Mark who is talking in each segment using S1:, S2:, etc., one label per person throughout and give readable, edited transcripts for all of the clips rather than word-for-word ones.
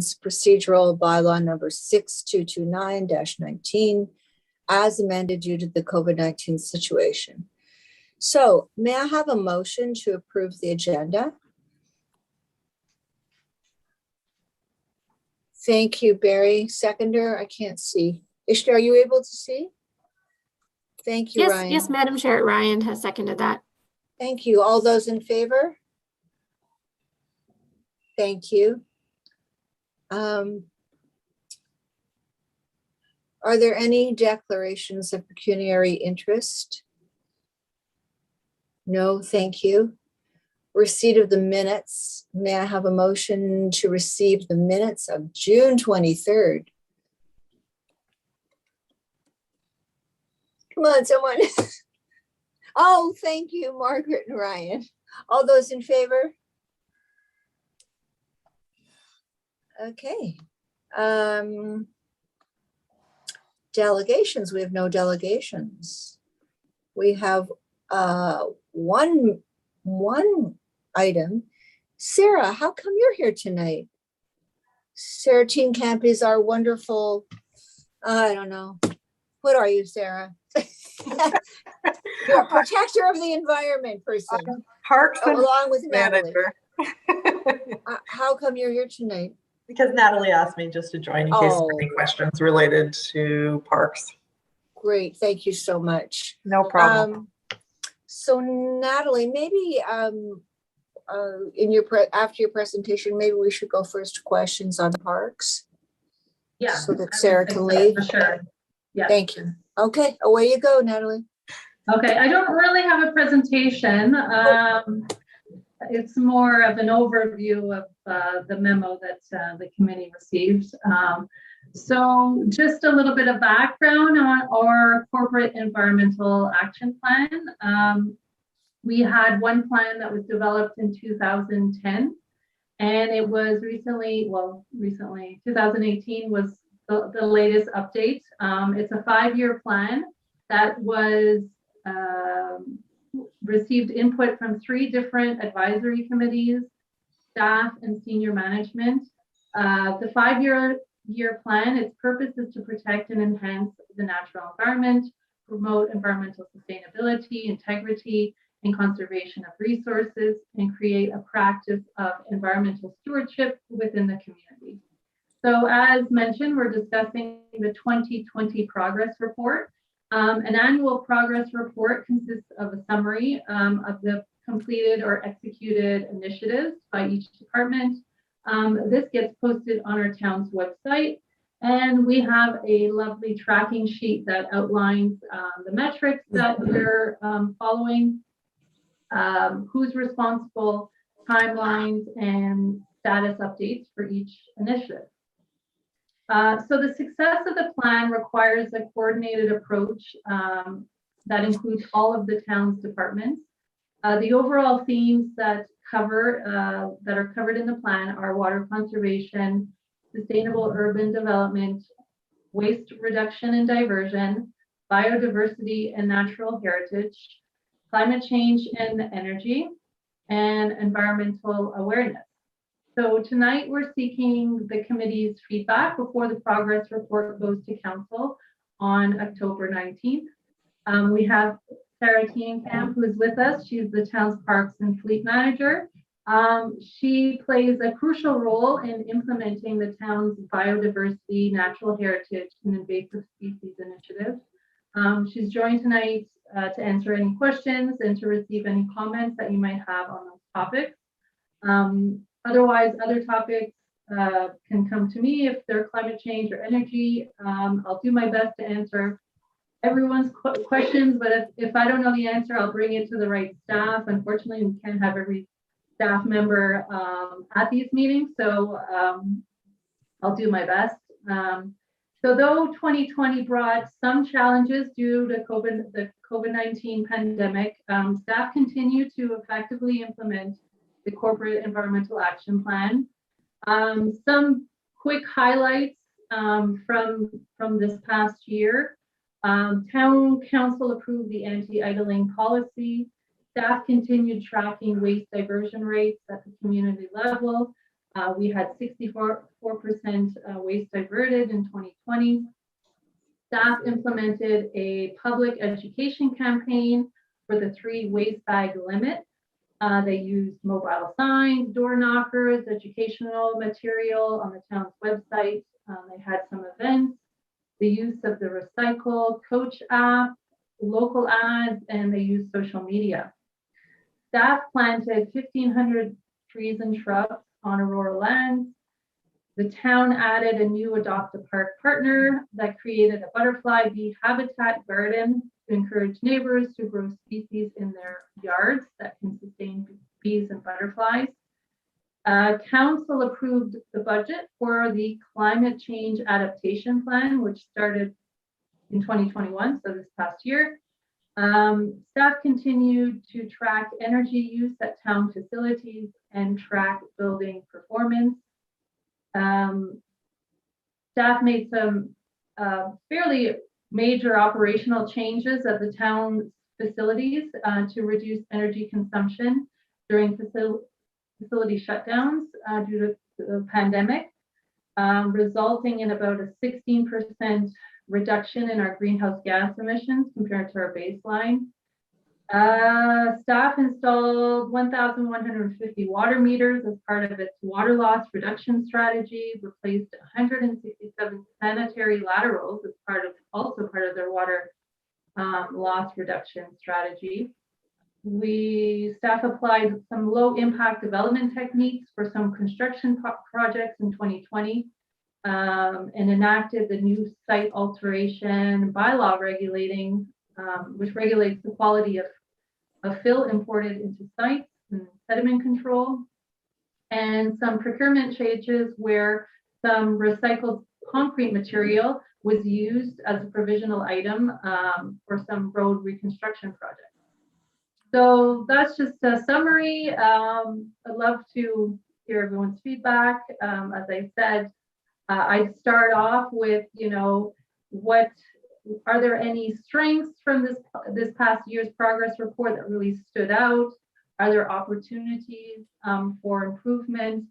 S1: procedural bylaw number 6229-19 as amended due to the COVID-19 situation. So may I have a motion to approve the agenda? Thank you, Barry. Seconder, I can't see. Ishtar, are you able to see? Thank you,
S2: Yes,
S1: Ryan.
S2: yes, Madam Chair, Ryan has seconded that.
S1: Thank you. All those in favor? Thank you. Are there any declarations of pecuniary interest? No, thank you. Receipt of the minutes. May I have a motion to receive the minutes of June 23rd? Come on, someone. Oh, thank you, Margaret and Ryan. All those in favor? Okay. Delegations, we have no delegations. We have one item. Sarah, how come you're here tonight? Sarah Teenkamp is our wonderful, I don't know. What are you, Sarah? You're a protector of the environment person.
S3: Parks and
S1: along with
S3: manager.
S1: Natalie. How come you're here tonight?
S3: Because Natalie asked me just to join in case there are any questions related to parks.
S1: Great, thank you so much.
S3: No problem.
S1: So Natalie, maybe after your presentation, maybe we should go first to questions on parks.
S4: Yeah.
S1: So that Sarah can leave.
S4: For sure. Yeah.
S1: Thank you. Okay, away you go, Natalie.
S4: Okay, I don't really have a presentation. It's more of an overview of the memo that the committee received. So just a little bit of background on our corporate environmental action plan. We had one plan that was developed in 2010, and it was recently, 2018 was the latest update. It's a 5-year plan that was received input from 3 different advisory committees, staff, and senior management. The 5-year plan, its purpose is to protect and enhance the natural environment, promote environmental sustainability, integrity, and conservation of resources, and create a practice of environmental stewardship within the community. So as mentioned, we're discussing the 2020 progress report. An annual progress report consists of a summary of the completed or executed initiatives by each department. This gets posted on our town's website, and we have a lovely tracking sheet that outlines the metrics that we're following, who's responsible, timelines, and status updates for each initiative. So the success of the plan requires a coordinated approach that includes all of the town's departments. The overall themes that are covered in the plan are water conservation, sustainable urban development, waste reduction and diversion, biodiversity and natural heritage, climate change and energy, and environmental awareness. So tonight we're seeking the committee's feedback before the progress report goes to council on October 19th. We have Sarah Teenkamp, who is with us. She's the town's parks and fleet manager. She plays a crucial role in implementing the town's biodiversity, natural heritage, and invasive species initiative. She's joined tonight to answer any questions and to receive any comments that you might have on those topics. Otherwise, other topics can come to me if they're climate change or energy. I'll do my best to answer everyone's questions, but if I don't know the answer, I'll bring it to the right staff. Unfortunately, we can't have every staff member at these meetings, so I'll do my best. So though 2020 brought some challenges due to the COVID-19 pandemic, staff continue to effectively implement the corporate environmental action plan. Some quick highlights from this past year. Town council approved the anti-idling policy. Staff continued tracking waste diversion rates at the community level. We had 64% waste diverted in 2020. Staff implemented a public education campaign for the 3 waste bag limit. They used mobile signs, door knockers, educational material on the town's website. They had some events, the use of the Recycle Coach app, local ads, and they used social media. Staff planted 1,500 trees and shrubs on Aurora lands. The town added a new Adopt a Park partner that created a butterfly bee habitat garden to encourage neighbors to grow species in their yards that can sustain bees and butterflies. Council approved the budget for the climate change adaptation plan, which started in 2021, so this past year. Staff continued to track energy use at town facilities and track building performance. Staff made some fairly major operational changes at the town facilities to reduce energy consumption during facility shutdowns due to the pandemic, resulting in about a 16% reduction in our greenhouse gas emissions compared to our baseline. Staff installed 1,150 water meters as part of its water loss reduction strategy, replaced 167 sanitary laterals as also part of their water loss reduction strategy. Staff applied some low impact development techniques for some construction projects in 2020 and enacted the new site alteration bylaw which regulates the quality of fill imported into sites and sediment control, and some procurement changes where some recycled concrete material was used as a provisional item for some road reconstruction projects. So that's just a summary. I'd love to hear everyone's feedback. As I said, I'd start off with, what are there any strengths from this past year's progress report that really stood out? Are there opportunities for improvement?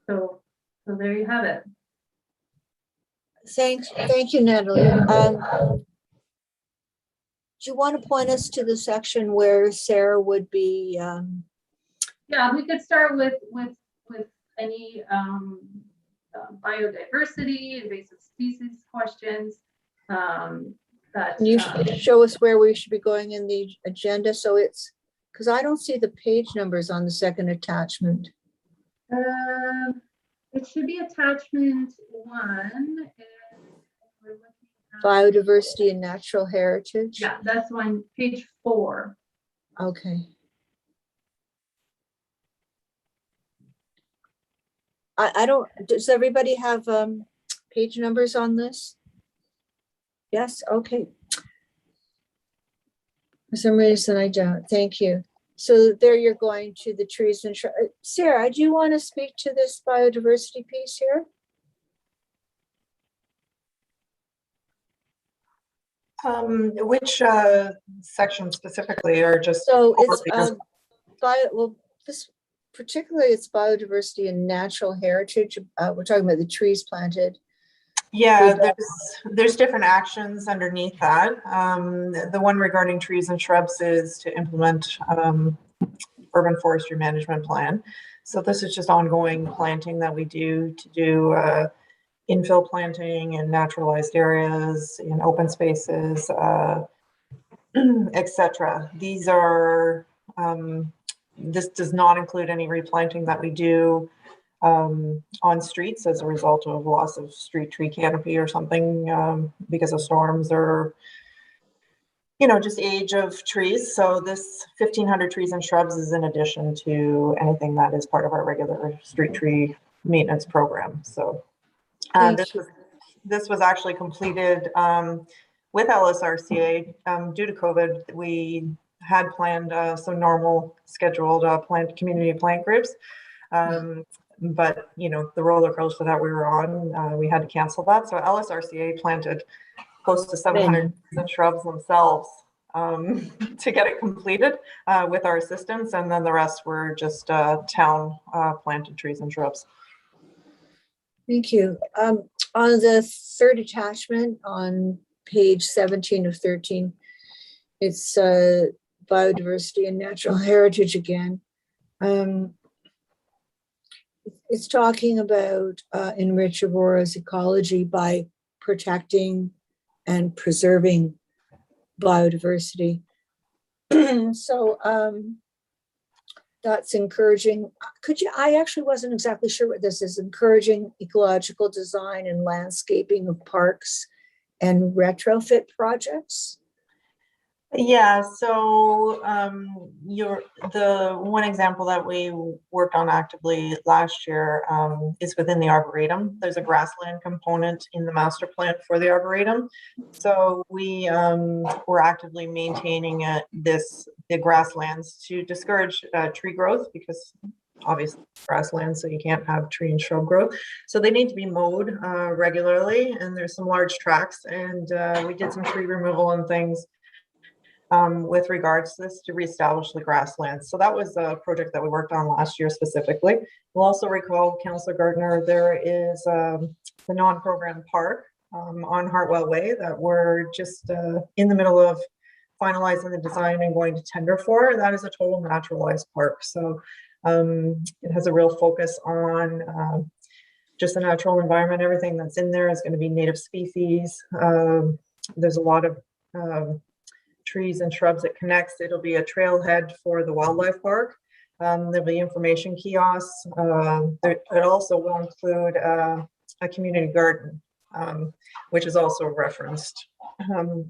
S4: So there you have it.
S1: Thank you, Natalie. Do you want to point us to the section where Sarah would be?
S4: Yeah, we could start with any biodiversity, invasive species questions. Can
S1: you show us where we should be going in the agenda? So it's because I don't see the page numbers on the second attachment.
S4: It should be attachment 1. And we're looking at
S1: Biodiversity and natural heritage.
S4: Yeah, that's page 4.
S1: Okay. I don't, does everybody have page numbers on this? Yes, okay. For some reason I don't, thank you. So there you're going to the trees and shrubs. Sarah, do you want to speak to this biodiversity piece here?
S3: Which section specifically, or just?
S1: So it's this particularly it's biodiversity and natural heritage. We're talking about the trees planted.
S3: Yeah, there's different actions underneath that. The one regarding trees and shrubs is to implement urban forestry management plan. So this is just ongoing planting that we do to do infill planting in naturalized areas, in open spaces, etc. These are, this does not include any replanting that we do on streets as a result of loss of street tree canopy or something because of storms or, just age of trees. So this 1,500 trees and shrubs is in addition to anything that is part of our regular street tree maintenance program. So this was actually completed with LSRCA. Due to COVID, we had planned some normal scheduled community plant groups. But the roller coaster that we were on, we had to cancel that. So LSRCA planted close to 700 shrubs themselves to get it completed with our assistance, and then the rest were just town planted trees and shrubs.
S1: Thank you. On the third attachment on page 17 of 13, it's biodiversity and natural heritage again. It's talking about enrich Aurora's ecology by protecting and preserving biodiversity. So that's encouraging. I actually wasn't exactly sure what this is. Encouraging ecological design and landscaping of parks and retrofit projects.
S3: Yeah, so the one example that we worked on actively last year is within the Arboretum. There's a grassland component in the master plan for the Arboretum. So we were actively maintaining the grasslands to discourage tree growth, because obviously grasslands, so you can't have tree and shrub growth. So they need to be mowed regularly, and there's some large tracts, and we did some tree removal and things with regards to this to reestablish the grasslands. So that was a project that we worked on last year specifically. You'll also recall, Councillor Gardner, there is the non-program park on Hartwell Way that we're just in the middle of finalizing the design and going to tender for. That is a total naturalized park. So it has a real focus on just the natural environment. Everything that's in there is going to be native species. There's a lot of trees and shrubs that connects. It'll be a trailhead for the wildlife park. There'll be information kiosks. It also will include a community garden, which is also referenced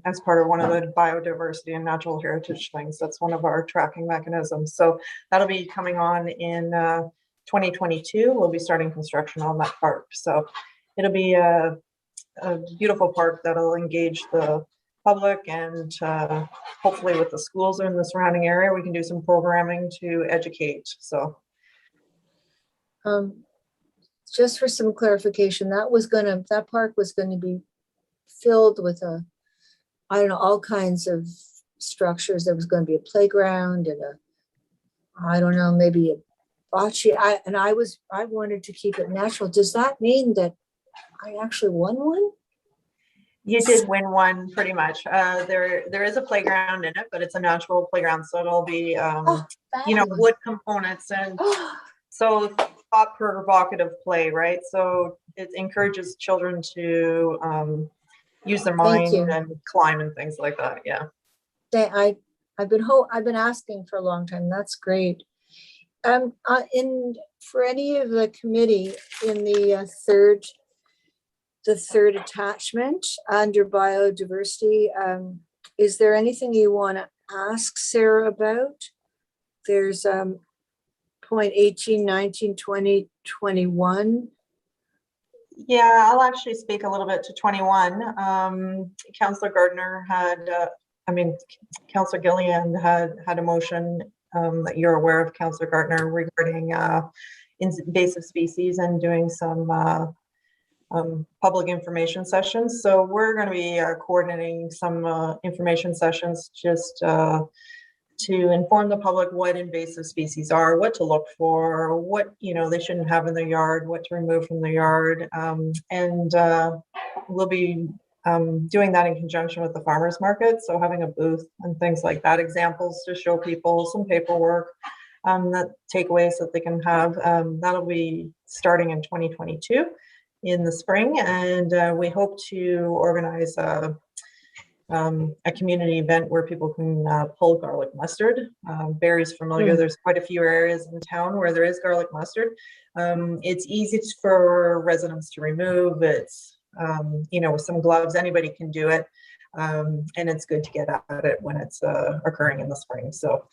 S3: as part of one of the biodiversity and natural heritage things. That's one of our tracking mechanisms. So that'll be coming on in 2022. We'll be starting construction on that park. So it'll be a beautiful park that'll engage the public, and hopefully with the schools in the surrounding area, we can do some programming to educate. So
S1: just for some clarification, that park was going to be filled with I don't know, all kinds of structures. There was going to be a playground and I don't know, maybe a bocce. I wanted to keep it natural. Does that mean that I actually won one?
S3: you did win one, pretty much. There is a playground in it, but it's a natural playground, so it'll be wood components, and so thought provocative play, right? So it encourages children to use their mind and climb and things like that. Yeah.
S1: I've been asking for a long time. That's great. For any of the committee in the third attachment under biodiversity, is there anything you want to ask Sarah about? There's point 18, 19, 20, 21.
S3: Yeah, I'll actually speak a little bit to 21. Councillor Gardner Councillor Gillian had a motion that you're aware of, Councillor Gardner, regarding invasive species and doing some public information sessions. So we're going to be coordinating some information sessions just to inform the public what invasive species are, what to look for, what they shouldn't have in their yard, what to remove from their yard, and we'll be doing that in conjunction with the farmers market. So having a booth and things like that, examples to show people, some paperwork, that takeaways that they can have. That'll be starting in 2022 in the spring, and we hope to organize a community event where people can pull garlic mustard. Barry's familiar. There's quite a few areas in town where there is garlic mustard. It's easy for residents to remove. It's with some gloves, anybody can do it, and it's good to get at it when it's occurring in the spring. So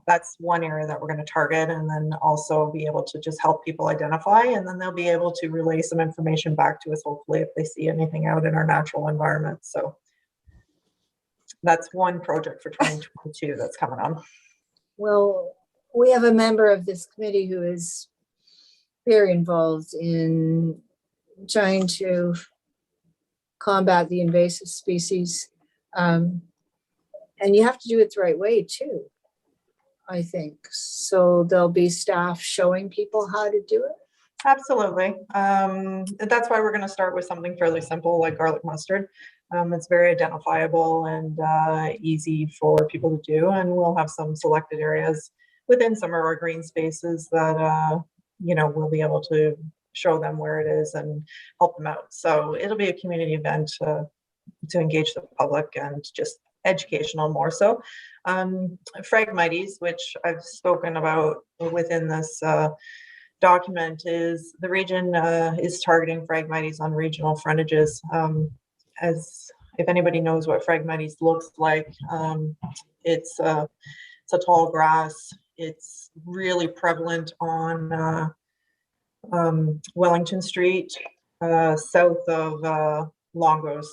S3: that's one area that we're going to target, and then also be able to just help people identify, and then they'll be able to relay some information back to us, hopefully, if they see anything out in our natural environment. So that's one project for 2022 that's coming on.
S1: Well, we have a member of this committee who is very involved in trying to combat the invasive species. And you have to do it the right way too, I think. So there'll be staff showing people how to do it.
S3: Absolutely. That's why we're going to start with something fairly simple like garlic mustard. It's very identifiable and easy for people to do. And we'll have some selected areas within some of our green spaces that, we'll be able to show them where it is and help them out. So it'll be a community event to engage the public and just educational more so. Phragmites, which I've spoken about within this document, is the region is targeting Phragmites on regional frontages. As if anybody knows what Phragmites looks like, it's a tall grass. It's really prevalent on Wellington Street, south of Longos,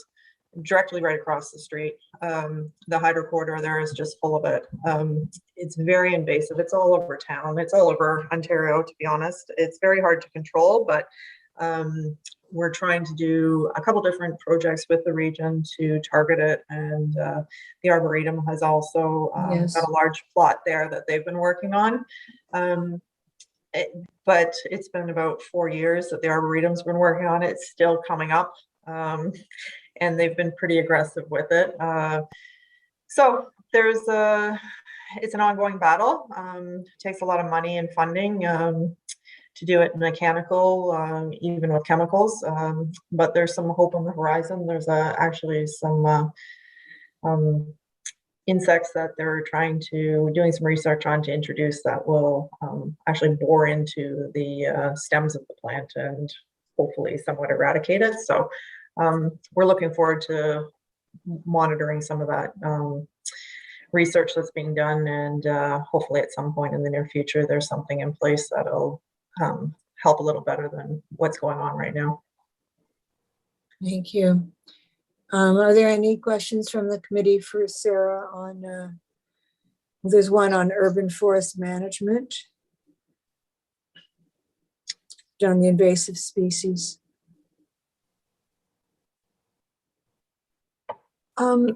S3: directly right across the street. The hydro corridor there is just full of it. It's very invasive. It's all over town. It's all over Ontario, to be honest. It's very hard to control, but we're trying to do a couple different projects with the region to target it. And the Arboretum has also got a large plot there that they've been working on. But it's been about 4 years that the Arboretum's been working on it. It's still coming up. And they've been pretty aggressive with it. So it's an ongoing battle. It takes a lot of money and funding to do it mechanical, even with chemicals. But there's some hope on the horizon. There's actually some insects that they're doing some research on to introduce that will actually bore into the stems of the plant and hopefully somewhat eradicate it. So we're looking forward to monitoring some of that research that's being done, and hopefully at some point in the near future there's something in place that'll help a little better than what's going on right now.
S1: Thank you. Are there any questions from the committee for Sarah on, there's one on urban forest management, on the invasive species.
S2: I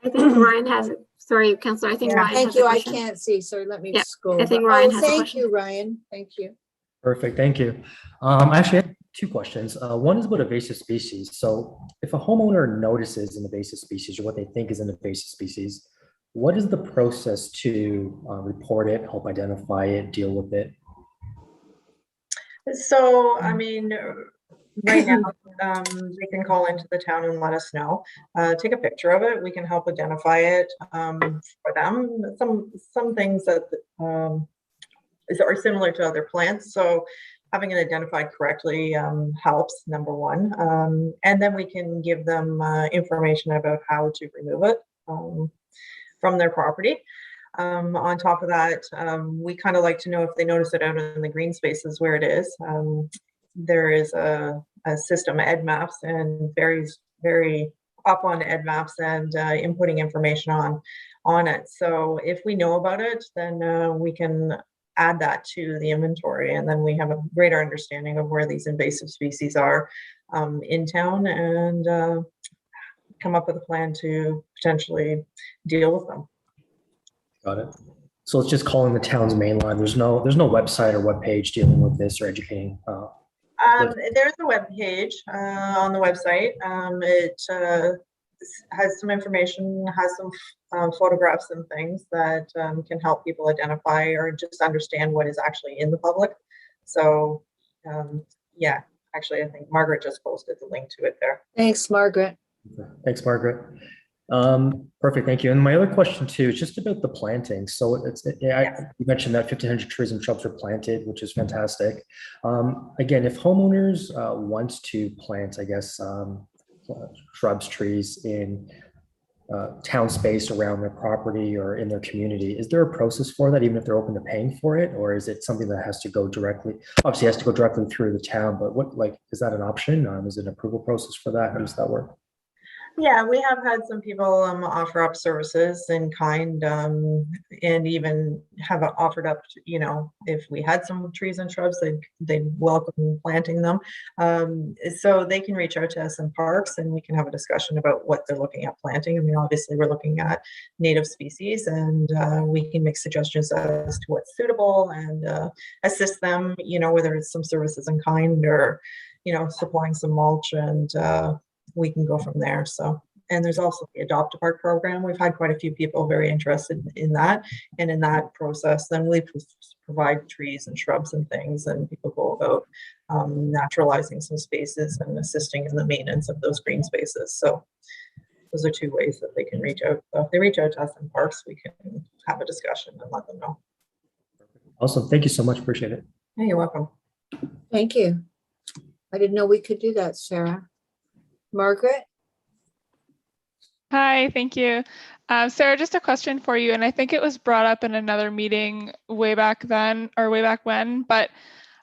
S2: think Ryan has, sorry, Councillor, I think Ryan
S1: Thank
S2: has
S1: you.
S2: a
S1: I
S2: question.
S1: can't see, so let me
S2: Yeah,
S1: scroll.
S2: I think Ryan has a
S1: thank
S2: question.
S1: you, Ryan. Thank you.
S5: Perfect, thank you. I actually have two questions. One is about invasive species. So if a homeowner notices an invasive species or what they think is an invasive species, what is the process to report it, help identify it, deal with it?
S3: So, I mean, right now, they can call into the town and let us know. Take a picture of it. We can help identify it for them. Some things that are similar to other plants. So having it identified correctly helps, number one. And then we can give them information about how to remove it from their property. On top of that, we kind of like to know if they notice it out in the green spaces where it is. There is a system, EdMaps, and very up on EdMaps and inputting information on it. So if we know about it, then we can add that to the inventory, and then we have a greater understanding of where these invasive species are in town, and come up with a plan to potentially deal with them.
S5: Got it. So it's just calling the town's main line. There's no website or web page dealing with this or educating.
S3: There's a web page on the website. It has some information, has some photographs and things that can help people identify or just understand what is actually in the public. So yeah, actually, I think Margaret just posted the link to it there.
S1: Thanks, Margaret.
S5: Thanks, Margaret. Perfect, thank you. And my other question too is just about the planting. So you mentioned that 1,500 trees and shrubs are planted, which is fantastic. Again, if homeowners want to plant, I guess, shrubs, trees in town space around their property or in their community, is there a process for that, even if they're open to paying for it? Or is it something that has to go directly, obviously has to go directly through the town, but is that an option? Is it an approval process for that? How does that work?
S3: Yeah, we have had some people offer up services in kind, and even have offered up, if we had some trees and shrubs, they'd welcome planting them. So they can reach out to us in parks, and we can have a discussion about what they're looking at planting. I mean, obviously, we're looking at native species, and we can make suggestions as to what's suitable and assist them. Whether it's some services in kind or supplying some mulch, and we can go from there. So, and there's also the Adopt a Park program. We've had quite a few people very interested in that. And in that process, then we provide trees and shrubs and things, and people go about naturalizing some spaces and assisting in the maintenance of those green spaces. So those are two ways that they can reach out. So if they reach out to us in parks, we can have a discussion and let them know.
S5: Awesome. Thank you so much. Appreciate it.
S3: Yeah, you're welcome.
S1: Thank you. I didn't know we could do that, Sarah. Margaret?
S6: Hi, thank you. Sarah, just a question for you, and I think it was brought up in another meeting way back then, or way back when, but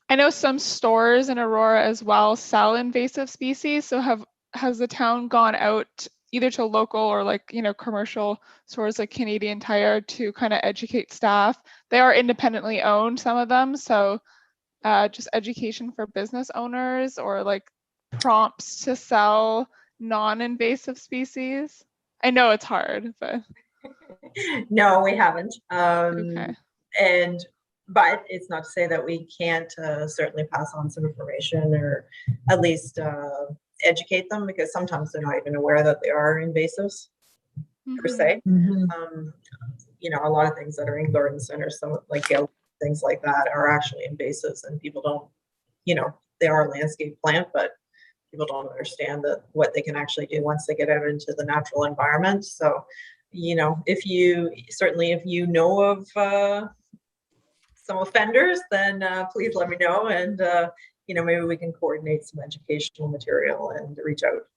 S6: I know some stores in Aurora as well sell invasive species. So has the town gone out either to local or commercial stores like Canadian Tire to kind of educate staff? They are independently owned, some of them, so just education for business owners or prompts to sell non-invasive species? I know it's hard, but
S3: No, we haven't.
S6: okay.
S3: But it's not to say that we can't certainly pass on some information or at least educate them, because sometimes they're not even aware that they are invasives per se. A lot of things that are in garden centers, some like things like that, are actually invasives, and people don't, they are a landscape plant, but people don't understand what they can actually do once they get out into the natural environment. So, if you know of some offenders, then please let me know, and maybe we can coordinate some educational material and reach out.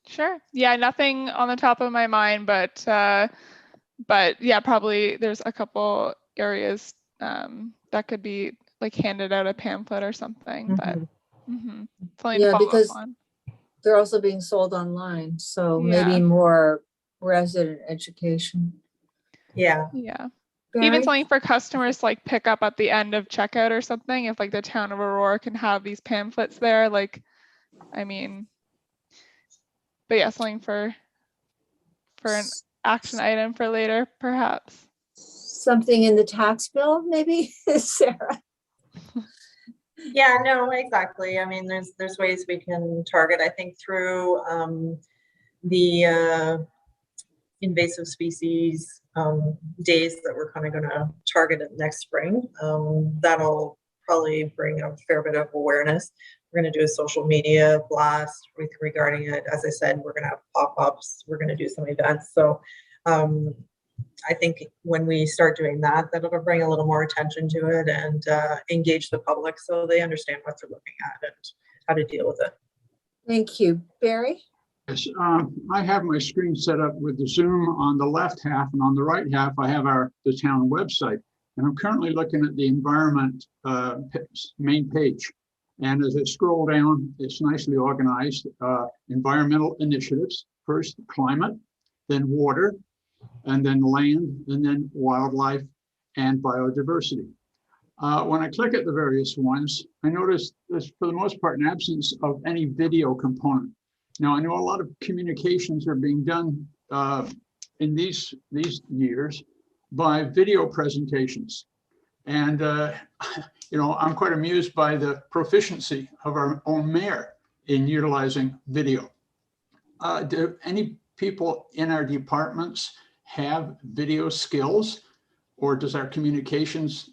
S6: Sure. Yeah, nothing on the top of my mind, but yeah, probably there's a couple areas that could be handed out a pamphlet or something, but something to follow
S1: because
S6: up on.
S1: they're also being sold online, so
S6: Yeah.
S1: maybe more resident education.
S3: Yeah.
S6: Even
S1: Barry?
S6: something for customers to pick up at the end of checkout or something, if the town of Aurora can have these pamphlets there, but yeah, something for an action item for later, perhaps.
S1: Something in the tax bill, maybe, Sarah?
S3: Yeah, no, exactly. I mean, there's ways we can target, I think, through the invasive species days that we're kind of going to target it next spring. That'll probably bring a fair bit of awareness. We're going to do a social media blast regarding it. As I said, we're going to have pop-ups. We're going to do some events. So I think when we start doing that, that'll bring a little more attention to it and engage the public so they understand what they're looking at and how to deal with it.
S1: Thank you. Barry?
S7: Yes, I have my screen set up with the Zoom on the left half, and on the right half, I have the town website. And I'm currently looking at the environment main page. And as I scroll down, it's nicely organized. Environmental initiatives, first climate, then water, and then land, and then wildlife and biodiversity. When I click at the various ones, I notice there's for the most part an absence of any video component. Now, I know a lot of communications are being done in these years by video presentations. And, I'm quite amused by the proficiency of our own mayor in utilizing video. Do any people in our departments have video skills, or does our communications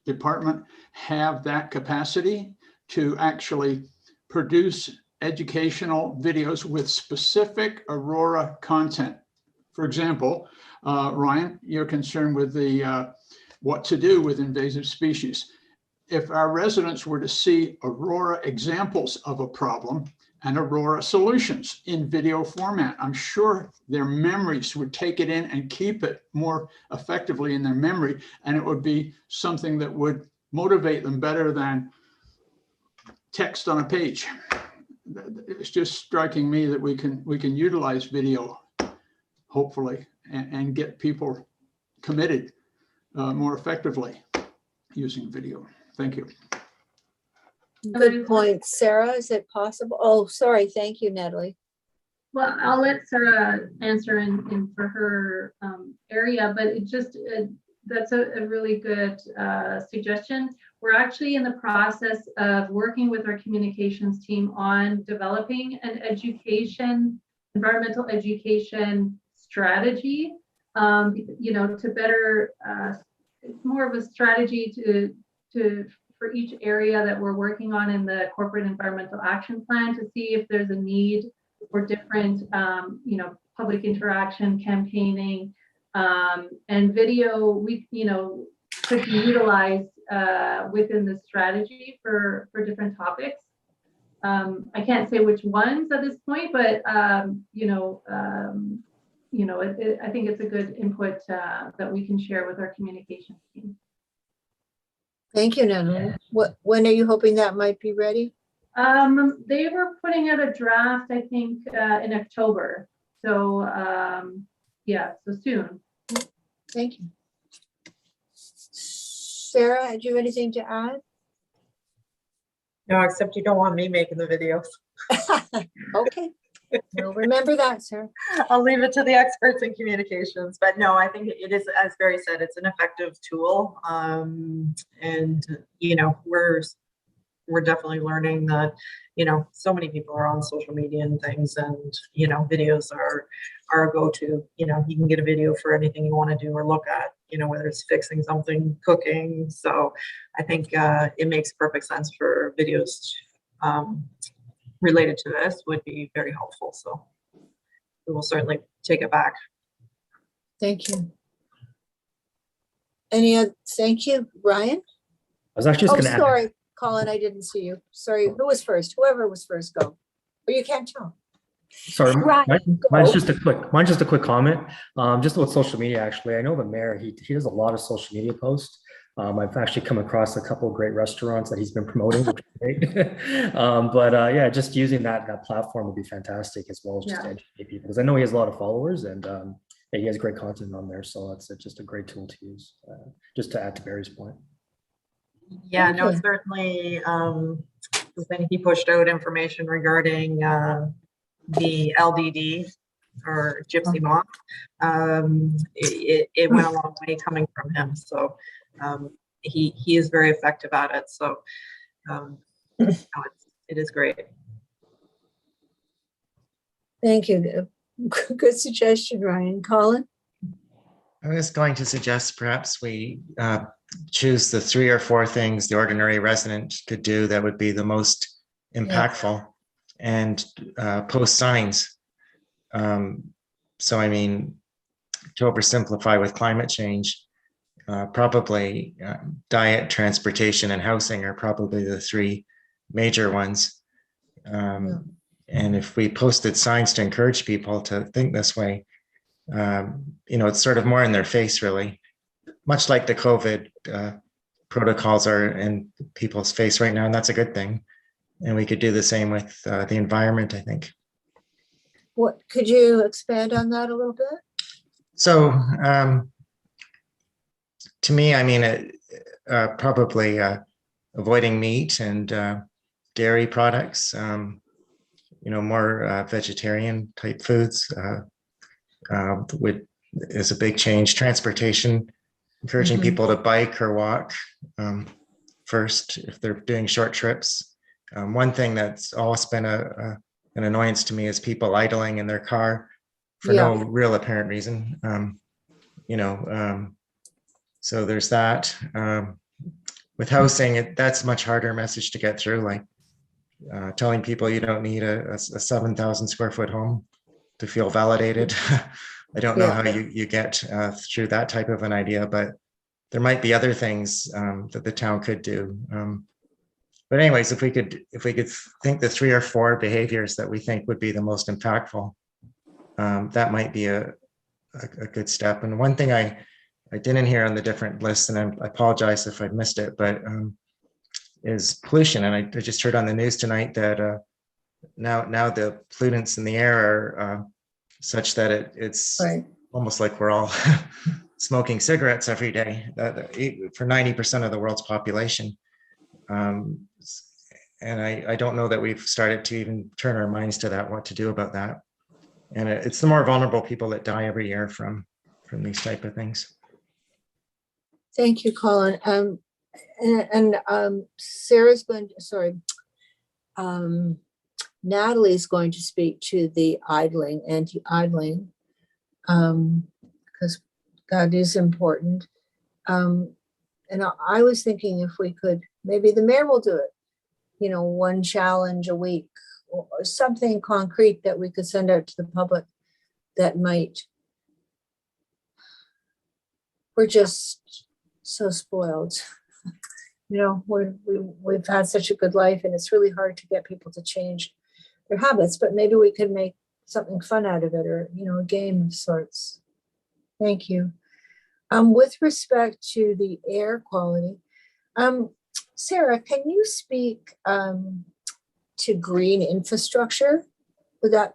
S7: department have that capacity to actually produce educational videos with specific Aurora content? For example, Ryan, you're concerned with the what to do with invasive species. If our residents were to see Aurora examples of a problem and Aurora solutions in video format, I'm sure their memories would take it in and keep it more effectively in their memory, and it would be something that would motivate them better than text on a page. it's just striking me that we can utilize video, hopefully, and get people committed more effectively using video. Thank you.
S1: Good point. Sarah, is it possible? Oh, sorry. Thank you, Natalie.
S4: Well, I'll let Sarah answer in for her area, but it just, that's a really good suggestion. We're actually in the process of working with our communications team on developing an environmental education strategy, you know, to better, it's more of a strategy for each area that we're working on in the corporate environmental action plan, to see if there's a need for different, you know, public interaction, campaigning, and video, you know, could be utilized within the strategy for different topics. I can't say which ones at this point, but you know, I think it's a good input that we can share with our communications team.
S1: Thank you, Natalie. When are you hoping that might be ready?
S4: They were putting out a draft, I think, in October. So yeah, so soon.
S1: Thank you. Sarah, do you have anything to add?
S3: No, except you don't want me making the videos.
S1: Okay, we'll remember that, Sarah.
S3: I'll leave it to the experts in communications, but no, I think it is, as Barry said, it's an effective tool. And, you know, we're definitely learning that, you know, so many people are on social media and things, and, you know, videos are a go-to. You know, you can get a video for anything you want to do or look at, you know, whether it's fixing something, cooking. So I think it makes perfect sense for videos related to this would be very helpful. So we will certainly take it back.
S1: Thank you. Any other? Thank you, Ryan.
S5: I was actually just
S1: Oh,
S5: going to
S1: sorry, Colin, I didn't see you. Sorry, who was first? Whoever was first, go. Or you can't tell.
S5: Sorry,
S1: Right,
S5: mine's
S1: go.
S5: just a quick comment. Just about social media, actually. I know the mayor, he does a lot of social media posts. I've actually come across a couple of great restaurants that he's been promoting, which is great. Yeah, just using that platform would be fantastic, as well as just to educate people, because I know he has a lot of followers, and yeah, he has great content on there. So it's just a great tool to use, just to add to Barry's point.
S3: Yeah,
S1: Thank
S3: no,
S1: you.
S3: certainly. When he pushed out information regarding the LDD or gypsy moth, it went a long way coming from him. So he is very effective at it. So it is great.
S1: Thank you. Good suggestion, Ryan. Colin?
S8: I was going to suggest perhaps we choose the 3 or 4 things the ordinary resident could do that would be the most impactful, and post signs. So, I mean, to oversimplify with climate change, probably diet, transportation, and housing are probably the 3 major ones. And if we posted signs to encourage people to think this way, you know, it's sort of more in their face, really, much like the COVID protocols are in people's face right now, and that's a good thing. And we could do the same with the environment, I think.
S1: What could you expand on that a little bit?
S8: So, to me, I mean, probably avoiding meat and dairy products. You know, more vegetarian type foods is a big change. Transportation, encouraging people to bike or walk first if they're doing short trips. One thing that's always been an annoyance to me is people idling in their car for no real apparent reason. You know, so there's that. With housing, that's a much harder message to get through, like telling people you don't need a 7,000 square foot home to feel validated. I don't know how you get through that type of an idea, but there might be other things that the town could do. But anyways, if we could think the 3 or 4 behaviors that we think would be the most impactful, that might be a good step. And one thing I didn't hear on the different lists, and I apologize if I missed it, but is pollution. And I just heard on the news tonight that now the pollutants in the air are such that it's
S1: Right.
S8: almost like we're all smoking cigarettes every day for 90% of the world's population. And I don't know that we've started to even turn our minds to that, what to do about that. And it's the more vulnerable people that die every year from these type of things.
S1: Thank you, Colin. Sarah's going to, sorry, Natalie's going to speak to the idling, anti-idling, because that is important. And I was thinking if we could, maybe the mayor will do it, one challenge a week or something concrete that we could send out to the public that might, we're just so spoiled. We've had such a good life, and it's really hard to get people to change their habits, but maybe we could make something fun out of it, or, a game of sorts. Thank you. With respect to the air quality, Sarah, can you speak to green infrastructure? Would that,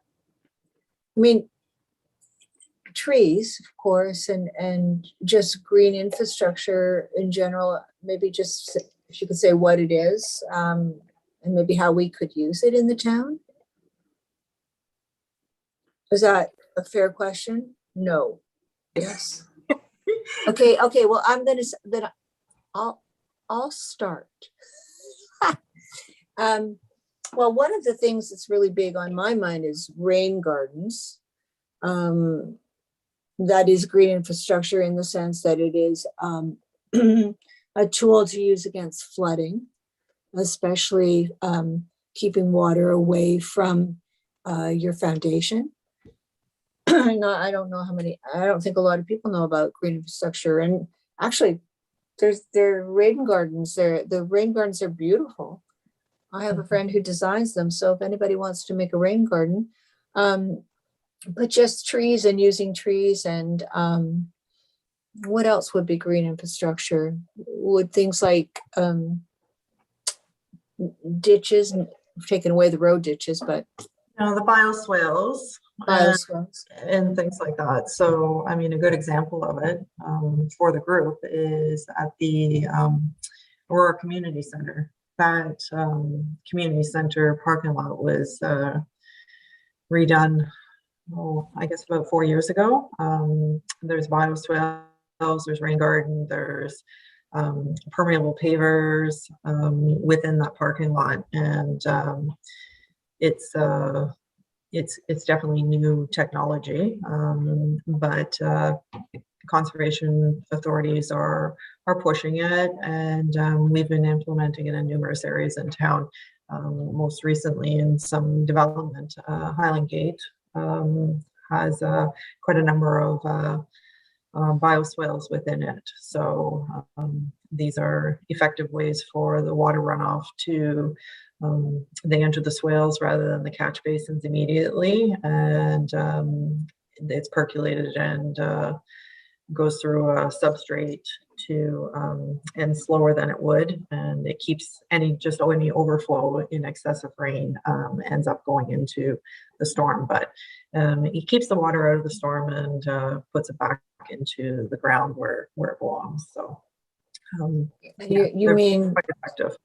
S1: trees, of course, and just green infrastructure in general, maybe just if you could say what it is, and maybe how we could use it in the town. Is that a fair question? No. Yes. Okay. Well, I'll start. Well, one of the things that's really big on my mind is rain gardens. That is green infrastructure in the sense that it is a tool to use against flooding, especially keeping water away from your foundation. I don't think a lot of people know about green infrastructure. And actually, there rain gardens. The rain gardens are beautiful. I have a friend who designs them. So if anybody wants to make a rain garden, but just trees and using trees, and what else would be green infrastructure? Would things like ditches, and taken away the road ditches, but
S3: the bioswales.
S1: bioswales.
S3: And things like that. So, a good example of it for the group is at the Aurora Community Center. That community center parking lot was redone, I guess about 4 years ago. There's bioswales, there's rain garden, there's permeable pavers within that parking lot, and it's definitely new technology, but conservation authorities are pushing it, and we've been implementing it in numerous areas in town. Most recently in some development, Highland Gate has quite a number of bioswales within it. So these are effective ways for the water runoff to they enter the swales rather than the catch basins immediately, and it's percolated and goes through a substrate to and slower than it would, and it keeps any overflow in excessive rain ends up going into the storm, but it keeps the water out of the storm and puts it back into the ground where it belongs. So
S1: you mean
S3: quite effective.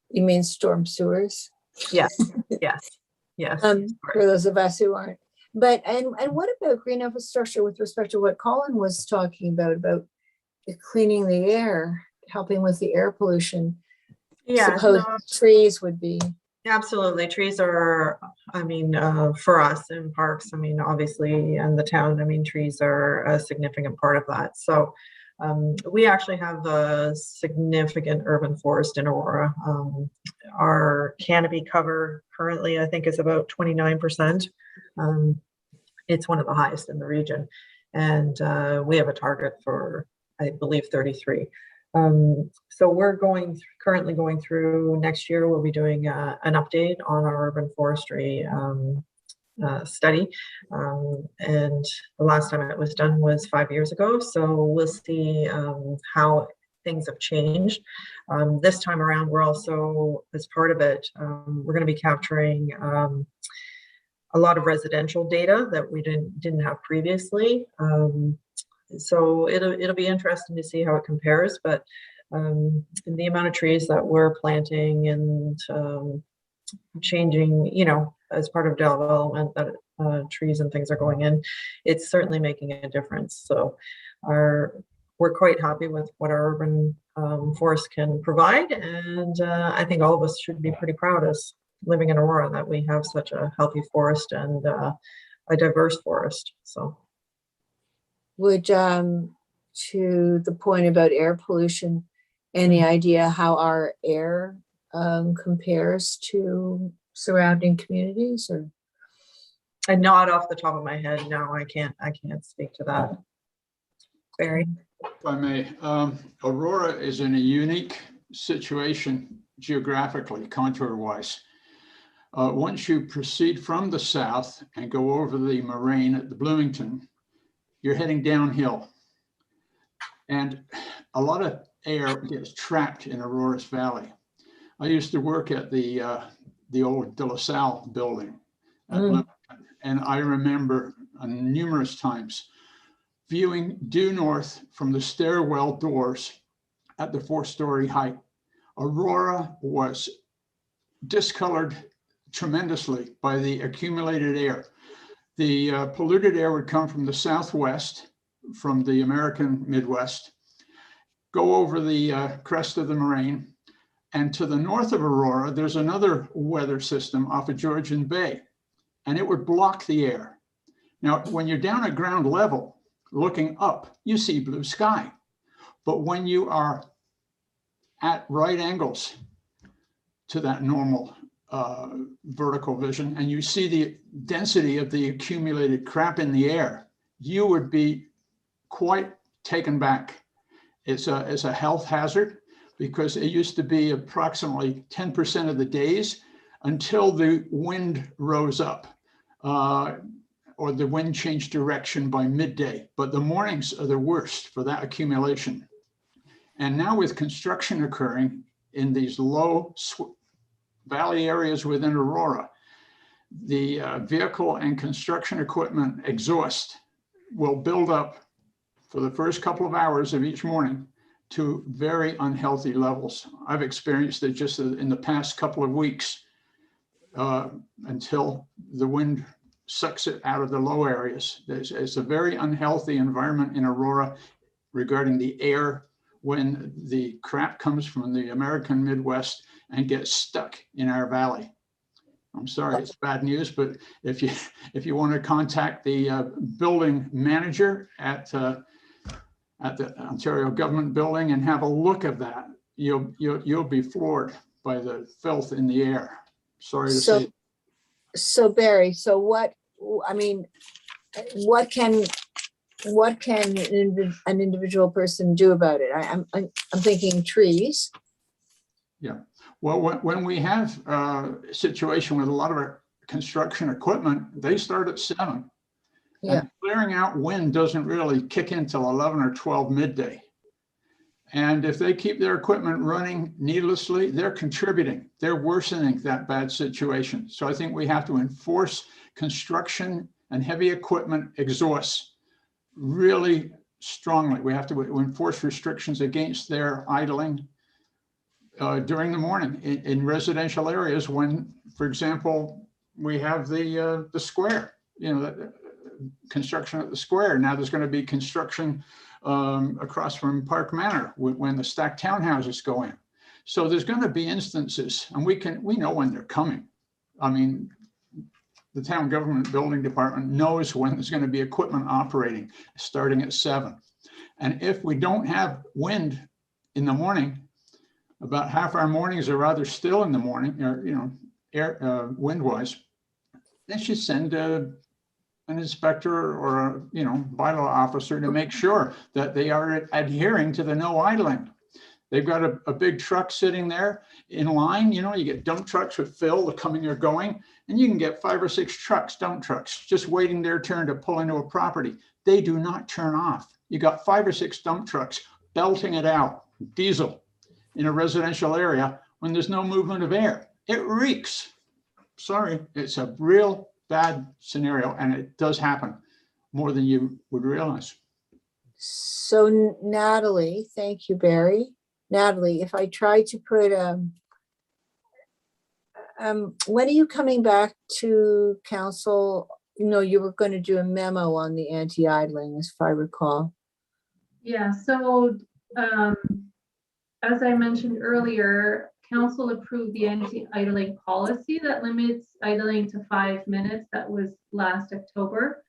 S1: You mean storm sewers?
S3: Yes. Yes.
S1: For those of us who aren't. But and what about green infrastructure with respect to what Colin was talking about cleaning the air, helping with the air pollution?
S3: Yeah,
S1: Suppose trees would be.
S3: Absolutely. Trees are, for us in parks, obviously, and the town, trees are a significant part of that. So we actually have a significant urban forest in Aurora. Our canopy cover currently, I think, is about 29%. It's one of the highest in the region. And we have a target for, I believe, 33. So we're currently going through, next year, we'll be doing an update on our urban forestry study, and the last time it was done was 5 years ago. So we'll see how things have changed. This time around, we're also, as part of it, we're going to be capturing a lot of residential data that we didn't have previously. So it'll be interesting to see how it compares, but the amount of trees that we're planting and changing, you know, as part of development that trees and things are going in, it's certainly making a difference. So we're quite happy with what our urban forest can provide, and I think all of us should be pretty proud as living in Aurora that we have such a healthy forest and a diverse forest. So
S1: Would, to the point about air pollution, any idea how our air compares to surrounding communities? Or
S3: and not off the top of my head, no, I can't speak to that. Barry?
S7: If I may, Aurora is in a unique situation geographically, contour-wise. Once you proceed from the south and go over the moraine at the Bloomington, you're heading downhill. And a lot of air gets trapped in Aurora's Valley. I used to work at the old De La Salle building at Bloomington, and I remember numerous times viewing due north from the stairwell doors at the 4-story height. Aurora was discolored tremendously by the accumulated air. The polluted air would come from the southwest, from the American Midwest, go over the crest of the moraine, and to the north of Aurora, there's another weather system off of Georgian Bay, and it would block the air. Now, when you're down at ground level, looking up, you see blue sky. But when you are at right angles to that normal vertical vision, and you see the density of the accumulated crap in the air, you would be quite taken back. It's a health hazard, because it used to be approximately 10% of the days until the wind rose up or the wind changed direction by midday. But the mornings are the worst for that accumulation. And now with construction occurring in these low valley areas within Aurora, the vehicle and construction equipment exhaust will build up for the first couple of hours of each morning to very unhealthy levels. I've experienced it just in the past couple of weeks until the wind sucks it out of the low areas. It's a very unhealthy environment in Aurora regarding the air when the crap comes from the American Midwest and gets stuck in our valley. I'm sorry, it's bad news, but if you want to contact the building manager at the Ontario Government Building and have a look at that, you'll be floored by the filth in the air. Sorry to say.
S1: So Barry, so what, I mean, what can an individual person do about it? I'm thinking trees.
S7: Yeah. Well, when we have a situation with a lot of our construction equipment, they start at 7.
S1: Yeah.
S7: And clearing out wind doesn't really kick in till 11 or 12 midday. And if they keep their equipment running needlessly, they're contributing. They're worsening that bad situation. So I think we have to enforce construction and heavy equipment exhausts really strongly. We have to enforce restrictions against their idling during the morning in residential areas when, for example, we have the square, construction at the square. Now there's going to be construction across from Park Manor when the stacked townhouses go in. So there's going to be instances, and we know when they're coming. I mean, the town government building department knows when there's going to be equipment operating starting at 7. And if we don't have wind in the morning, about half our mornings are rather still in the morning, or air wind-wise, they should send an inspector or a bylaw officer to make sure that they are adhering to the no idling. They've got a big truck sitting there in line. You get dump trucks with fill coming or going, and you can get 5 or 6 dump trucks, just waiting their turn to pull into a property. They do not turn off. You got 5 or 6 dump trucks belting it out diesel in a residential area when there's no movement of air. It reeks. Sorry, it's a real bad scenario, and it does happen more than you would realize.
S1: So Natalie, thank you, Barry. Natalie, if I try to put, when are you coming back to council? No, you were going to do a memo on the anti-idling, if I recall.
S4: Yeah, so as I mentioned earlier, council approved the anti-idling policy that limits idling to 5 minutes. That was last October.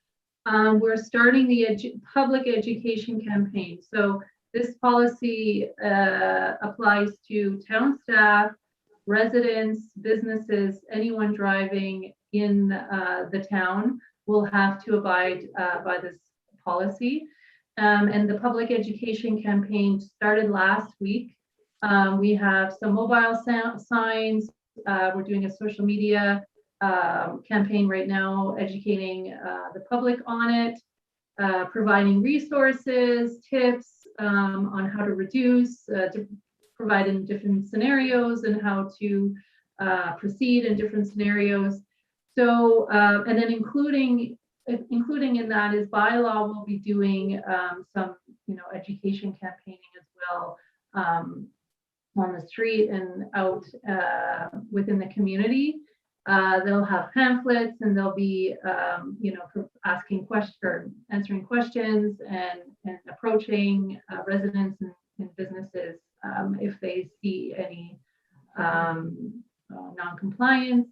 S4: We're starting the public education campaign. So this policy applies to town staff, residents, businesses, anyone driving in the town will have to abide by this policy. And the public education campaign started last week. We have some mobile signs. We're doing a social media campaign right now, educating the public on it, providing resources, tips on how to reduce, to provide in different scenarios and how to proceed in different scenarios. So, and then including in that is bylaw will be doing some, education campaigning as well on the street and out within the community. They'll have pamphlets and they'll be, asking questions or answering questions and approaching residents and businesses if they see any non-compliance.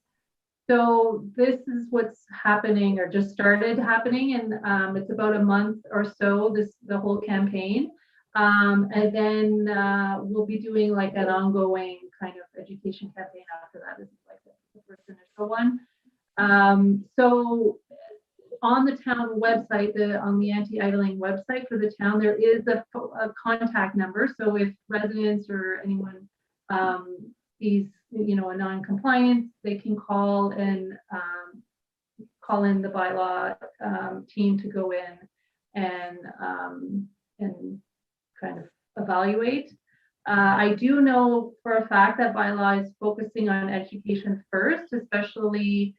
S4: So this is what's happening or just started happening, and it's about a month or so, the whole campaign. And then we'll be doing like an ongoing kind of education campaign after that. This is like the first initial one. So on the town website, on the anti-idling website for the town, there is a contact number. So if residents or anyone sees, a non-compliance, they can call and call in the bylaw team to go in and kind of evaluate. I do know for a fact that bylaw is focusing on education first, especially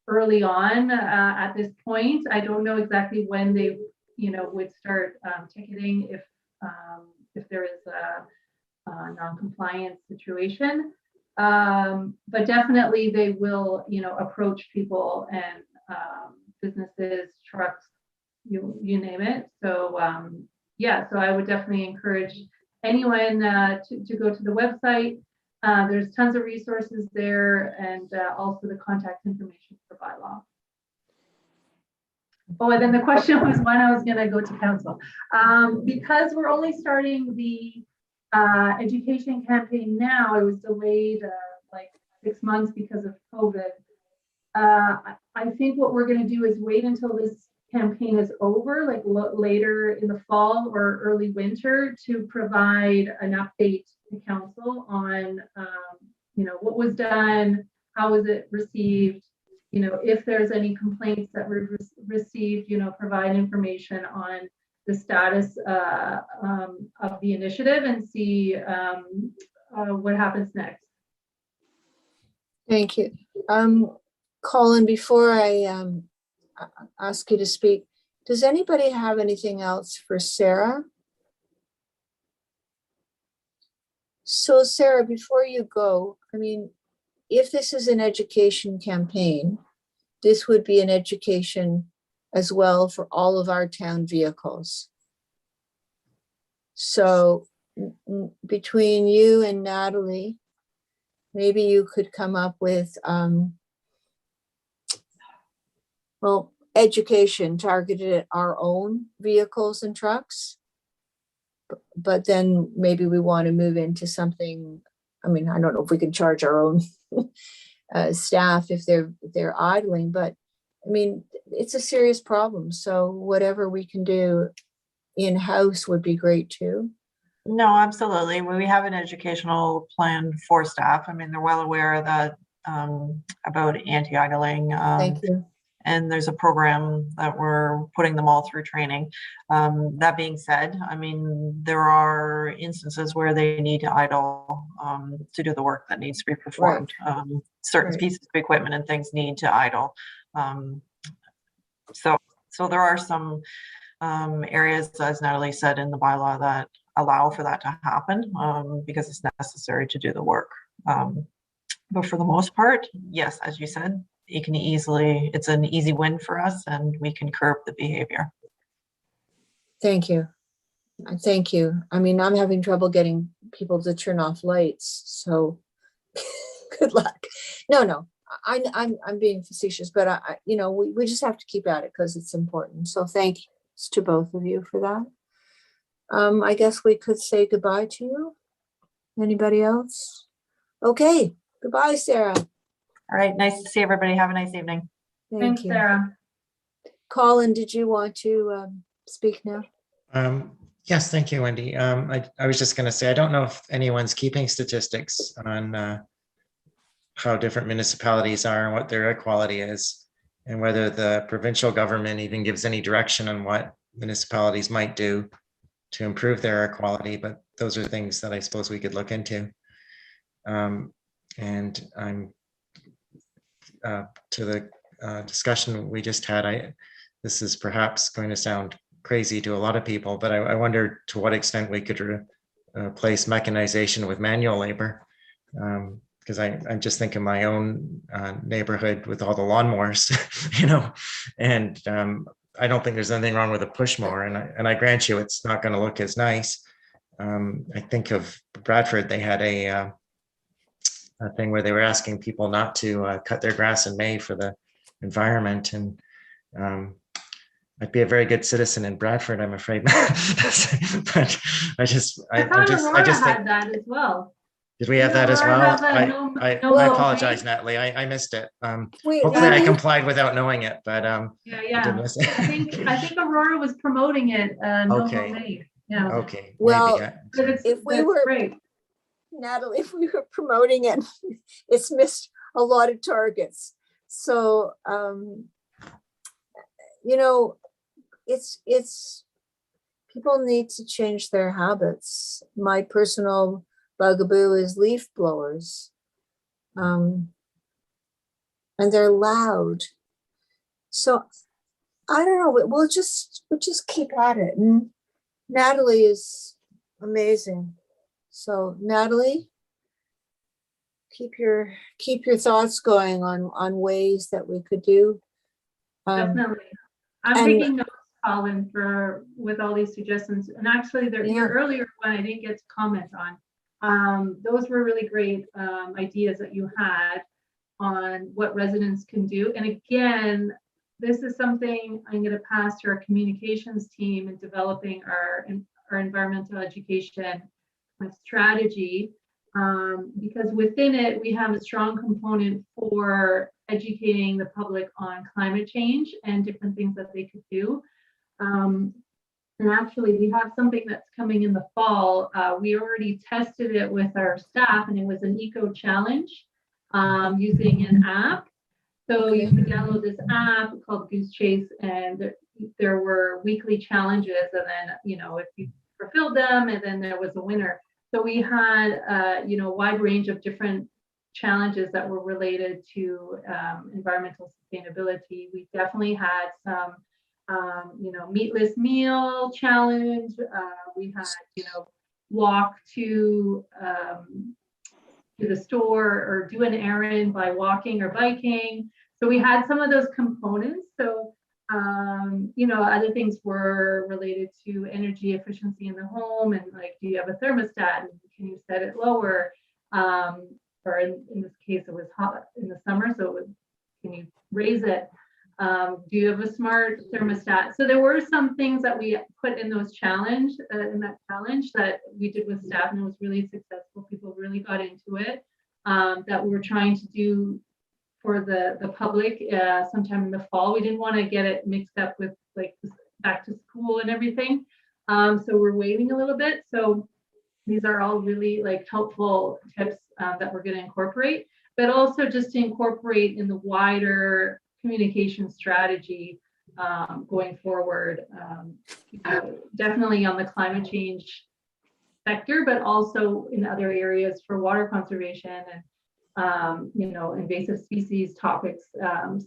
S4: early on at this point. I don't know exactly when they, would start ticketing if there is a non-compliance situation. But definitely they will, approach people and businesses, trucks, you name it. So yeah, so I would definitely encourage anyone to go to the website. There's tons of resources there, and also the contact information for bylaw. Oh, and then the question was when I was going to go to council. Because we're only starting the education campaign now, it was delayed like 6 months because of COVID. I think what we're going to do is wait until this campaign is over, like later in the fall or early winter, to provide an update to council on what was done, how was it received, if there's any complaints that were received, provide information on the status of the initiative and see what happens next.
S1: Thank you. Colin, before I ask you to speak, does anybody have anything else for Sarah? So Sarah, before you go, if this is an education campaign, this would be an education as well for all of our town vehicles. So between you and Natalie, maybe you could come up with, education targeted at our own vehicles and trucks. But then maybe we want to move into something, I don't know if we can charge our own staff if they're idling, but it's a serious problem. So whatever we can do in-house would be great too.
S3: No, absolutely. We have an educational plan for staff. They're well aware that about anti-idling.
S1: Thank you.
S3: and there's a program that we're putting them all through training. That being said, I mean, there are instances where they need to idle to do the work that needs to be performed. Certain
S1: Right.
S3: pieces of equipment and things need to idle. So there are some areas, as Natalie said, in the bylaw that allow for that to happen because it's necessary to do the work. But for the most part, yes, as you said, you can easily, it's an easy win for us and we can curb the behavior.
S1: Thank you. Thank you. I mean, I'm having trouble getting people to turn off lights, so good luck. No, I'm being facetious, but I you know, we just have to keep at it because it's important. So thanks to both of you for that. I guess we could say goodbye to you. Anybody else? Okay, goodbye, Sarah.
S3: All right, nice to see everybody. Have a nice evening.
S4: Thanks,
S1: Thank you.
S4: Sarah.
S1: Colin, did you want to speak now?
S8: Yes, thank you, Wendy. I was just going to say, I don't know if anyone's keeping statistics on how different municipalities are and what their air quality is, and whether the provincial government even gives any direction on what municipalities might do to improve their air quality. But those are things that I suppose we could look into. And I'm to the discussion we just had, this is perhaps going to sound crazy to a lot of people, but I wonder to what extent we could replace mechanization with manual labor. Because I'm just thinking my own neighborhood with all the lawnmowers, you know, and I don't think there's anything wrong with a push mower, and I grant you it's not going to look as nice. I think of Bradford, they had a thing where they were asking people not to cut their grass in May for the environment, and I'd be a very good citizen in Bradford, I'm afraid. But I just
S4: had
S8: think
S4: that as well.
S8: did we have that as well? I
S4: no
S8: apologize,
S4: May?
S8: Natalie. I missed it.
S1: Wait,
S8: Hopefully I
S1: Natalie?
S8: complied without knowing it, but
S4: Yeah.
S8: I did miss it.
S4: I think Aurora was promoting it. No
S8: Okay.
S4: May. Yeah.
S8: Okay.
S1: Well,
S8: maybe
S4: But it's,
S1: if we
S4: that's
S1: were
S4: great.
S1: Natalie, if we were promoting it, it's missed a lot of targets. So, you know, it's people need to change their habits. My personal bugaboo is leaf blowers. And they're loud. So I don't know, we'll just keep at it. And Natalie is amazing. So Natalie, keep your thoughts going on ways that we could do.
S4: Definitely. I'm taking notes, Colin, with all these suggestions. And actually, your earlier one I didn't get to comment on. Those were really great ideas that you had on what residents can do. And again, this is something I'm going to pass to our communications team in developing our environmental education strategy, because within it we have a strong component for educating the public on climate change and different things that they could do. And actually, we have something that's coming in the fall. We already tested it with our staff, and it was an eco challenge using an app. So you can download this app called Goose Chase, and there were weekly challenges, and then, you know, if you fulfilled them, and then there was a winner. So we had, you know, a wide range of different challenges that were related to environmental sustainability. We definitely had some, you know, meatless meal challenge. We had, you know, walk to the store or do an errand by walking or biking. So we had some of those components. So, you know, other things were related to energy efficiency in the home, and like, do you have a thermostat and can you set it lower? Or in this case, it was hot in the summer, so it was, can you raise it? Do you have a smart thermostat? So there were some things that we put in those challenge, in that challenge that we did with staff, and it was really successful. People really got into it, that we were trying to do for the public sometime in the fall. We didn't want to get it mixed up with like back to school and everything. So we're waiting a little bit. So these are all really like helpful tips that we're going to incorporate, but also just to incorporate in the wider communication strategy going forward, definitely on the climate change sector, but also in other areas for water conservation and invasive species topics.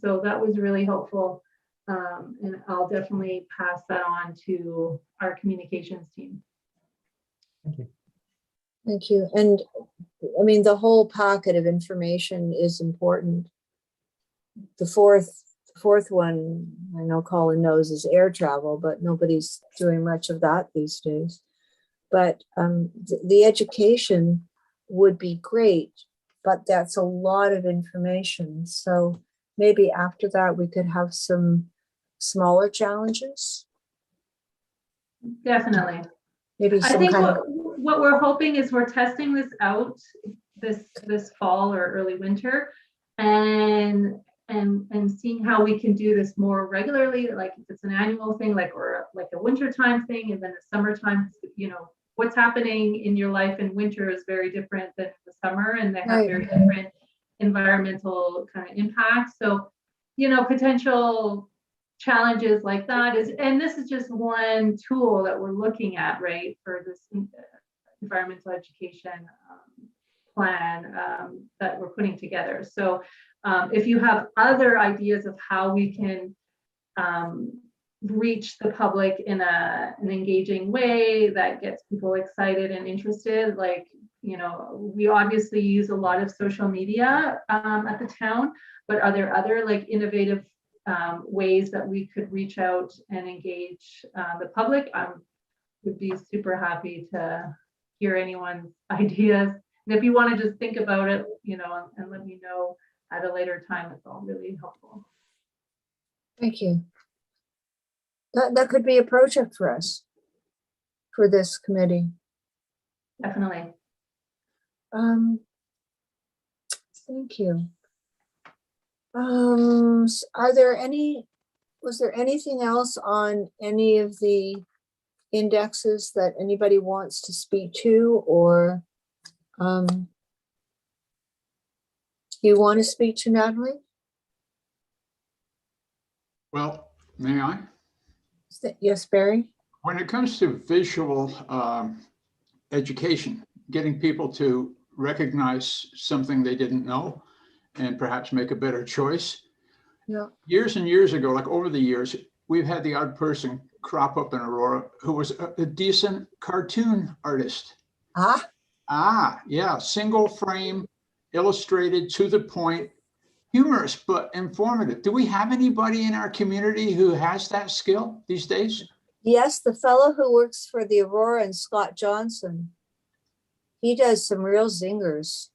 S4: So that was really helpful. And I'll definitely pass that on to our communications team.
S5: Thank you.
S1: Thank you. And I mean, the whole packet of information is important. The fourth one, I know Colin knows, is air travel, but nobody's doing much of that these days. But the education would be great, but that's a lot of information. So maybe after that, we could have some smaller challenges.
S4: Definitely.
S1: Maybe
S4: I
S1: some
S4: think
S1: kind of,
S4: what we're hoping is we're testing this out this fall or early winter, and seeing how we can do this more regularly, like if it's an annual thing, or like a wintertime thing, and then a summertime. What's happening in your life in winter is very different than the summer, and they have very different environmental kind of impacts. So, potential challenges like that and this is just one tool that we're looking at, right, for this environmental education plan that we're putting together. So if you have other ideas of how we can reach the public in an engaging way that gets people excited and interested, we obviously use a lot of social media at the town, but are there other innovative ways that we could reach out and engage the public? I would be super happy to hear anyone's ideas. And if you want to just think about it, and let me know at a later time, it's all really helpful.
S1: thank you. That could be a project for us, for this committee.
S4: Definitely.
S1: Thank you. Was there anything else on any of the indexes that anybody wants to speak to, or you want to speak to, Natalie?
S7: Well, may I?
S1: Yes, Barry?
S7: When it comes to visual education, getting people to recognize something they didn't know and perhaps make a better choice.
S1: Yeah.
S7: Years and years ago, over the years, we've had the odd person crop up in Aurora who was a decent cartoon artist. Yeah, single frame, illustrated, to the point, humorous, but informative. Do we have anybody in our community who has that skill these days?
S1: Yes, the fellow who works for the Aurora, and Scott Johnson. He does some real zingers.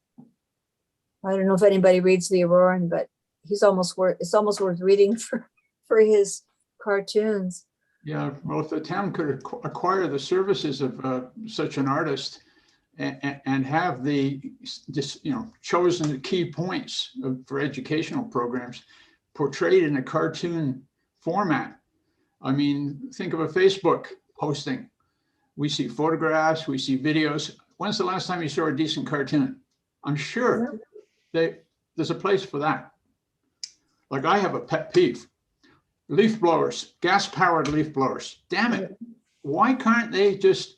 S1: I don't know if anybody reads the Auroran, but it's almost worth reading for his cartoons.
S7: Yeah, well, if the town could acquire the services of such an artist and have the chosen key points for educational programs portrayed in a cartoon format. I mean, think of a Facebook posting. We see photographs, we see videos. When's the last time you saw a decent cartoon? I'm sure there's a place for that. I have a pet peeve. Leaf blowers, gas-powered leaf blowers. Damn it. Why can't they just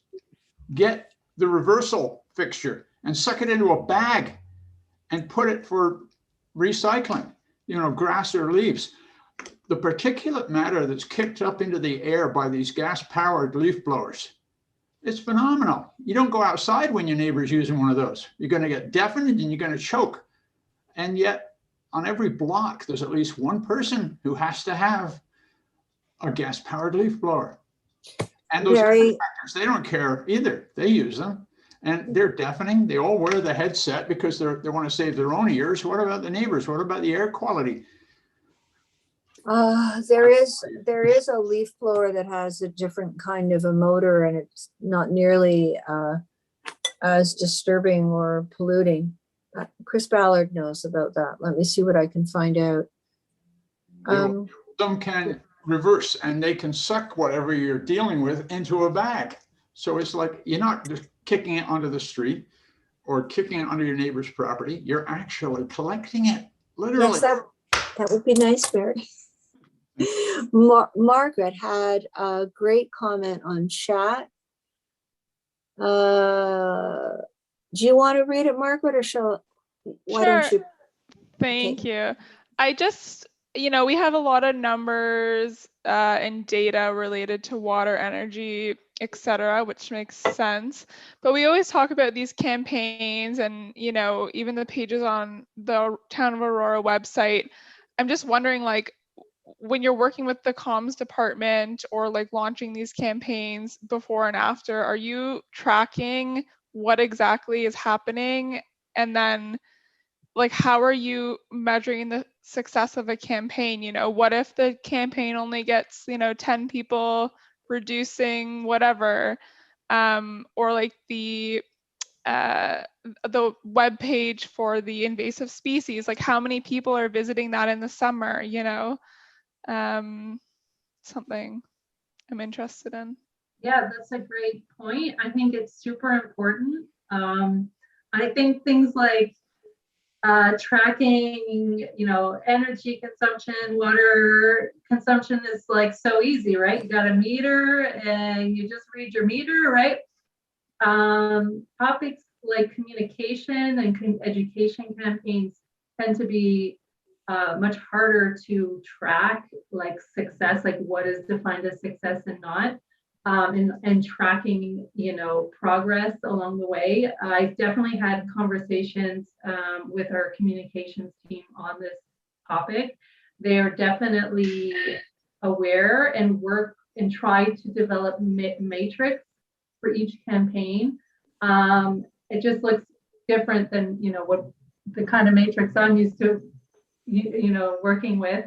S7: get the reversal fixture and suck it into a bag and put it for recycling, grass or leaves? The particulate matter that's kicked up into the air by these gas-powered leaf blowers, it's phenomenal. You don't go outside when your neighbor's using one of those. You're going to get deafened and you're going to choke. And yet, on every block, there's at least one person who has to have a gas-powered leaf blower. And those contractors, they don't care either. They use them, and they're deafening. They all wear the headset because they want to save their own ears. What about the neighbors? What about the air quality?
S1: There is a leaf blower that has a different kind of a motor, and it's not nearly as disturbing or polluting. Chris Ballard knows about that. Let me see what I can find out.
S7: Some can reverse, and they can suck whatever you're dealing with into a bag. So it's like you're not just kicking it onto the street or kicking it onto your neighbor's property. You're actually collecting it, literally.
S1: Yes, That would be nice, Mary. Margaret had a great comment on chat. Do you want to read it, Margaret, or why don't
S6: Sure.
S1: you?
S6: Thank you. I just, we have a lot of numbers and data related to water, energy, etc., which makes sense. But we always talk about these campaigns and, even the pages on the Town of Aurora website. I'm just wondering, like, when you're working with the comms department or like launching these campaigns before and after, are you tracking what exactly is happening? And then, like, how are you measuring the success of a campaign? What if the campaign only gets 10 people reducing whatever, or like the web page for the invasive species, like how many people are visiting that in the summer? Something I'm interested in.
S4: Yeah, that's a great point. I think it's super important. I think things like tracking, energy consumption, water consumption is like so easy, right? You got a meter and you just read your meter, right? Topics like communication and education campaigns tend to be much harder to track, like success, like what is defined as success and not. And tracking, progress along the way. I've definitely had conversations with our communications team on this topic. They are definitely aware and work and try to develop matrix for each campaign. It just looks different than, what the kind of matrix I'm used to, working with.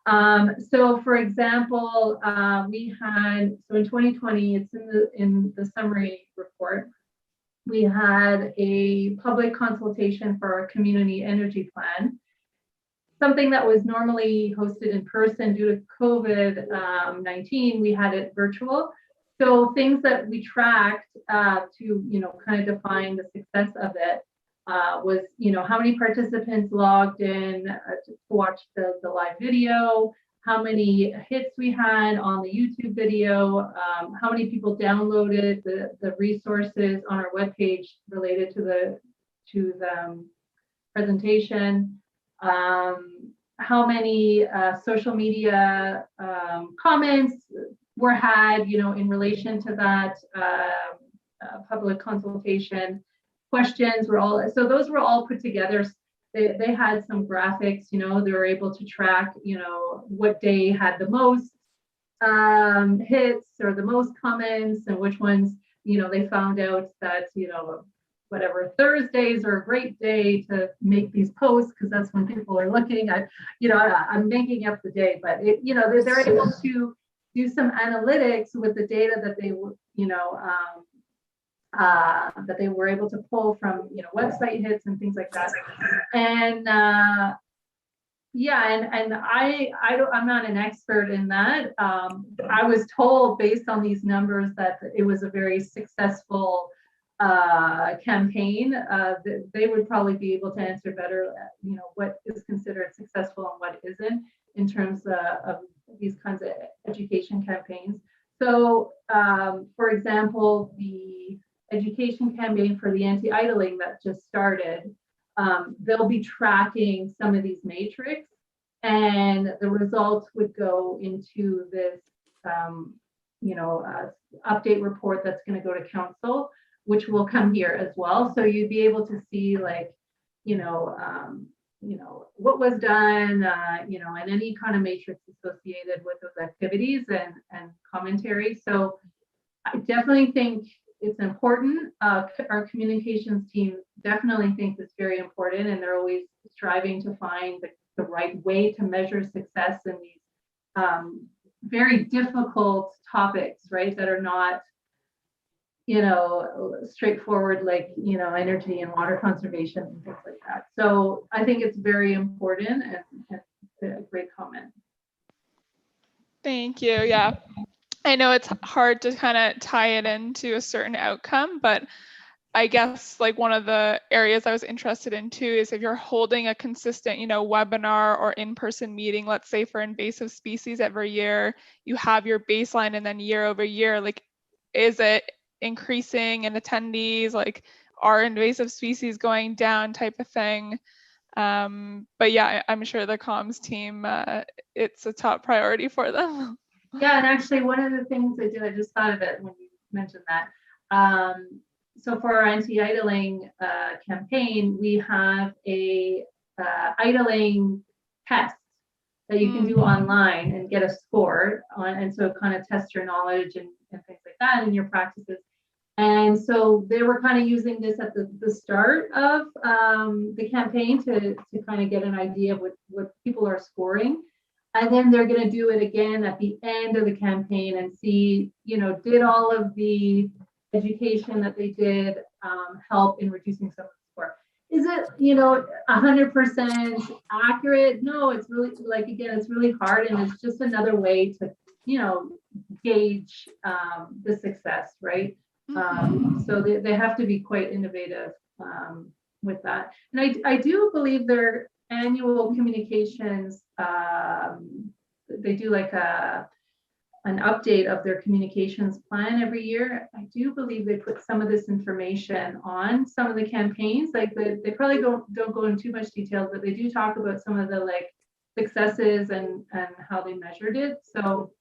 S4: So for example, we had, so in 2020, it's in the summary report, we had a public consultation for our community energy plan, something that was normally hosted in person due to COVID-19, we had it virtual. So things that we tracked to, kind of define the success of it was, how many participants logged in to watch the live video, how many hits we had on the YouTube video, how many people downloaded the resources on our webpage related to the presentation, how many social media comments were had, in relation to that public consultation. Questions were all, so those were all put together. They had some graphics, they were able to track, what day had the most hits or the most comments and which ones, they found out that, whatever, Thursdays are a great day to make these posts because that's when people are looking. I'm making up the day, but they're able to do some analytics with the data that they were, that they were able to pull from, website hits and things like that. And I'm not an expert in that. I was told based on these numbers that it was a very successful campaign. They would probably be able to answer better, what is considered successful and what isn't in terms of these kinds of education campaigns. So, for example, the education campaign for the anti-idling that just started, they'll be tracking some of these matrix, and the results would go into this, update report that's going to go to council, which will come here as well. So you'd be able to see, like, what was done, and any kind of matrix associated with those activities and commentary. So I definitely think it's important. Our communications team definitely thinks it's very important, and they're always striving to find the right way to measure success in these very difficult topics, right? That are not, straightforward, like, energy and water conservation and things like that. So I think it's very important and a great comment.
S6: Thank you. Yeah. I know it's hard to kind of tie it into a certain outcome, but I guess like one of the areas I was interested in too is if you're holding a consistent, webinar or in-person meeting, let's say for invasive species every year, you have your baseline and then year over year, like, is it increasing in attendees? Like, are invasive species going down type of thing? But yeah, I'm sure the comms team, it's a top priority for them.
S4: Yeah, and actually one of the things I did, I just thought of it when you mentioned that. So for our anti-idling campaign, we have a idling test that you can do online and get a score on, and so it kind of tests your knowledge and things like that and your practices. And so they were kind of using this at the start of the campaign to kind of get an idea of what people are scoring. And then they're going to do it again at the end of the campaign and see, did all of the education that they did help in reducing some of the score? Is it, 100% accurate? No, it's really, like, again, it's really hard. And it's just another way to, gauge the success, right? So they have to be quite innovative with that. And I do believe their annual communications, they do like an update of their communications plan every year. I do believe they put some of this information on some of the campaigns. Like they probably don't go into too much detail, but they do talk about some of the like successes and how they measured it. So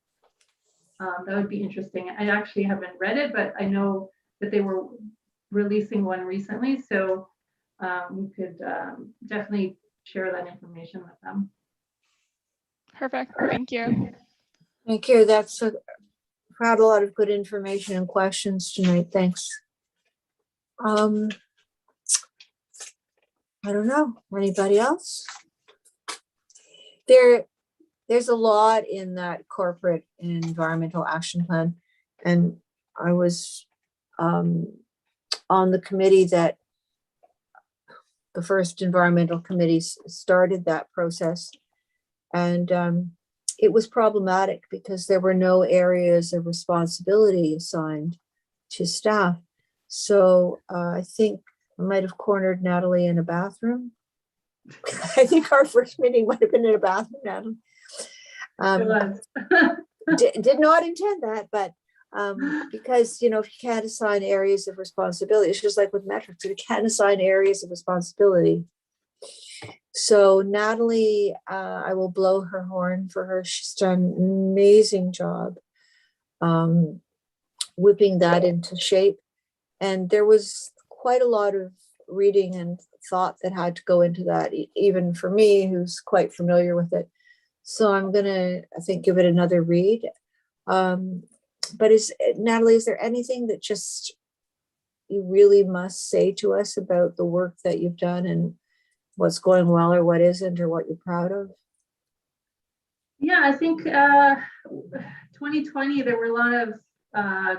S4: that would be interesting. I actually haven't read it, but I know that they were releasing one recently. So we could definitely share that information with them.
S6: Perfect. Thank you.
S1: Thank you. That's had a lot of good information and questions tonight. Thanks. I don't know. Anybody else? There's a lot in that corporate environmental action plan, and I was on the committee that the first environmental committee started that process, and it was problematic because there were no areas of responsibility assigned to staff. So I think I might have cornered Natalie in a bathroom. I think our first meeting might have been in a bathroom, Natalie. Did not intend that, but because, if you can't assign areas of responsibility, it's just like with metrics, you can't assign areas of responsibility. So Natalie, I will blow her horn for her. She's done an amazing job whipping that into shape. And there was quite a lot of reading and thought that had to go into that, even for me, who's quite familiar with it. So I'm gonna, I think, give it another read. But Natalie, is there anything that just you really must say to us about the work that you've done and what's going well or what isn't, or what you're proud of?
S4: Yeah, I think 2020, there were a lot of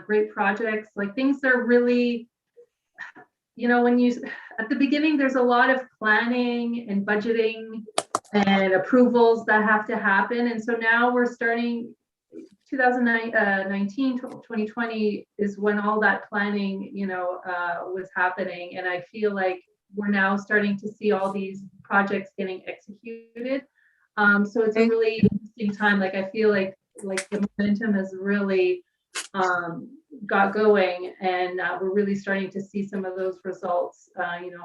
S4: great projects. Like, things are really, when at the beginning, there's a lot of planning and budgeting and approvals that have to happen. And so now we're starting 2019, 2020 is when all that planning, was happening. And I feel like we're now starting to see all these projects getting executed. So it's a really interesting time. Like, I feel like the momentum has really got going, and we're really starting to see some of those results.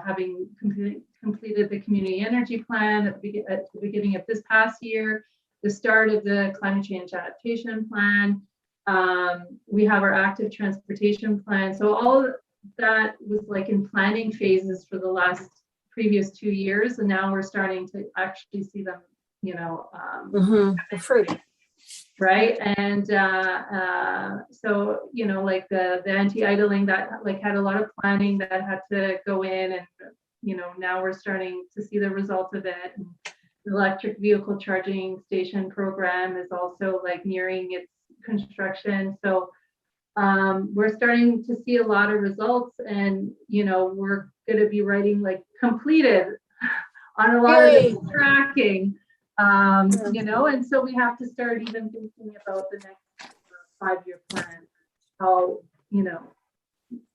S4: Having completed the community energy plan at the beginning of this past year, the start of the climate change adaptation plan. We have our active transportation plan. So all that was like in planning phases for the previous 2 years, and now we're starting to actually see them,
S1: The fruit.
S4: Right. And so, like the anti-idling, that like had a lot of planning that had to go in, and now we're starting to see the results of it. And the electric vehicle charging station program is also like nearing its construction. So we're starting to see a lot of results, and we're going to be writing like completed on a lot of the tracking. And so we have to start even thinking about the next 5-year plan. How,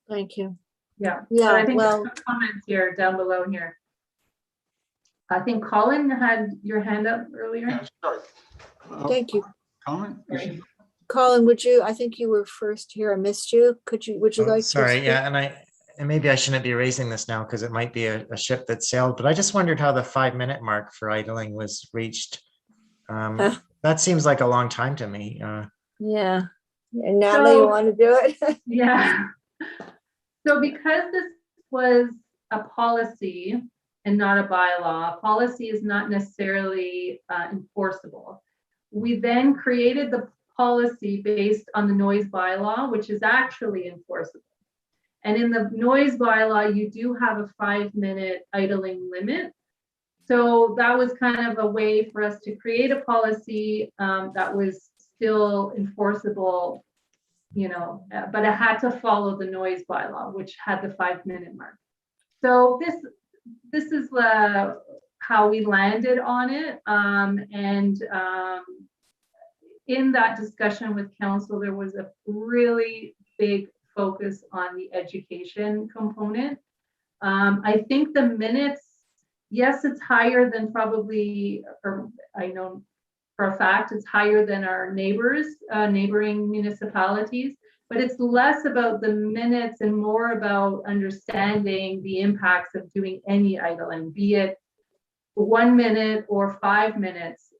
S1: Thank you.
S4: Yeah.
S1: Yeah,
S4: But I think
S1: well-
S4: there's some comments here down below here. I think Colin had your hand up earlier.
S7: Yeah, sorry.
S1: Thank you.
S7: Comment?
S4: Sorry.
S1: Colin, I think you were first here. I missed you. Would you
S8: Oh,
S1: like to?
S8: sorry,
S1: speak?
S8: yeah, and maybe I shouldn't be raising this now because it might be a ship that sailed, but I just wondered how the 5-minute mark for idling was reached. That seems like a long time to me.
S1: Yeah. And Natalie, you
S4: So-
S1: want to do it?
S4: Yeah. So because this was a policy and not a bylaw, policy is not necessarily enforceable. We then created the policy based on the noise bylaw, which is actually enforceable. And in the noise bylaw, you do have a 5-minute idling limit. So that was kind of a way for us to create a policy that was still enforceable, you know, but it had to follow the noise bylaw, which had the 5-minute mark. So this is how we landed on it. In that discussion with council, there was a really big focus on the education component. I think the minutes, yes, it's higher than probably, or I know for a fact, it's higher than our neighboring municipalities, but it's less about the minutes and more about understanding the impacts of doing any idling, be it 1 minute or 5 minutes.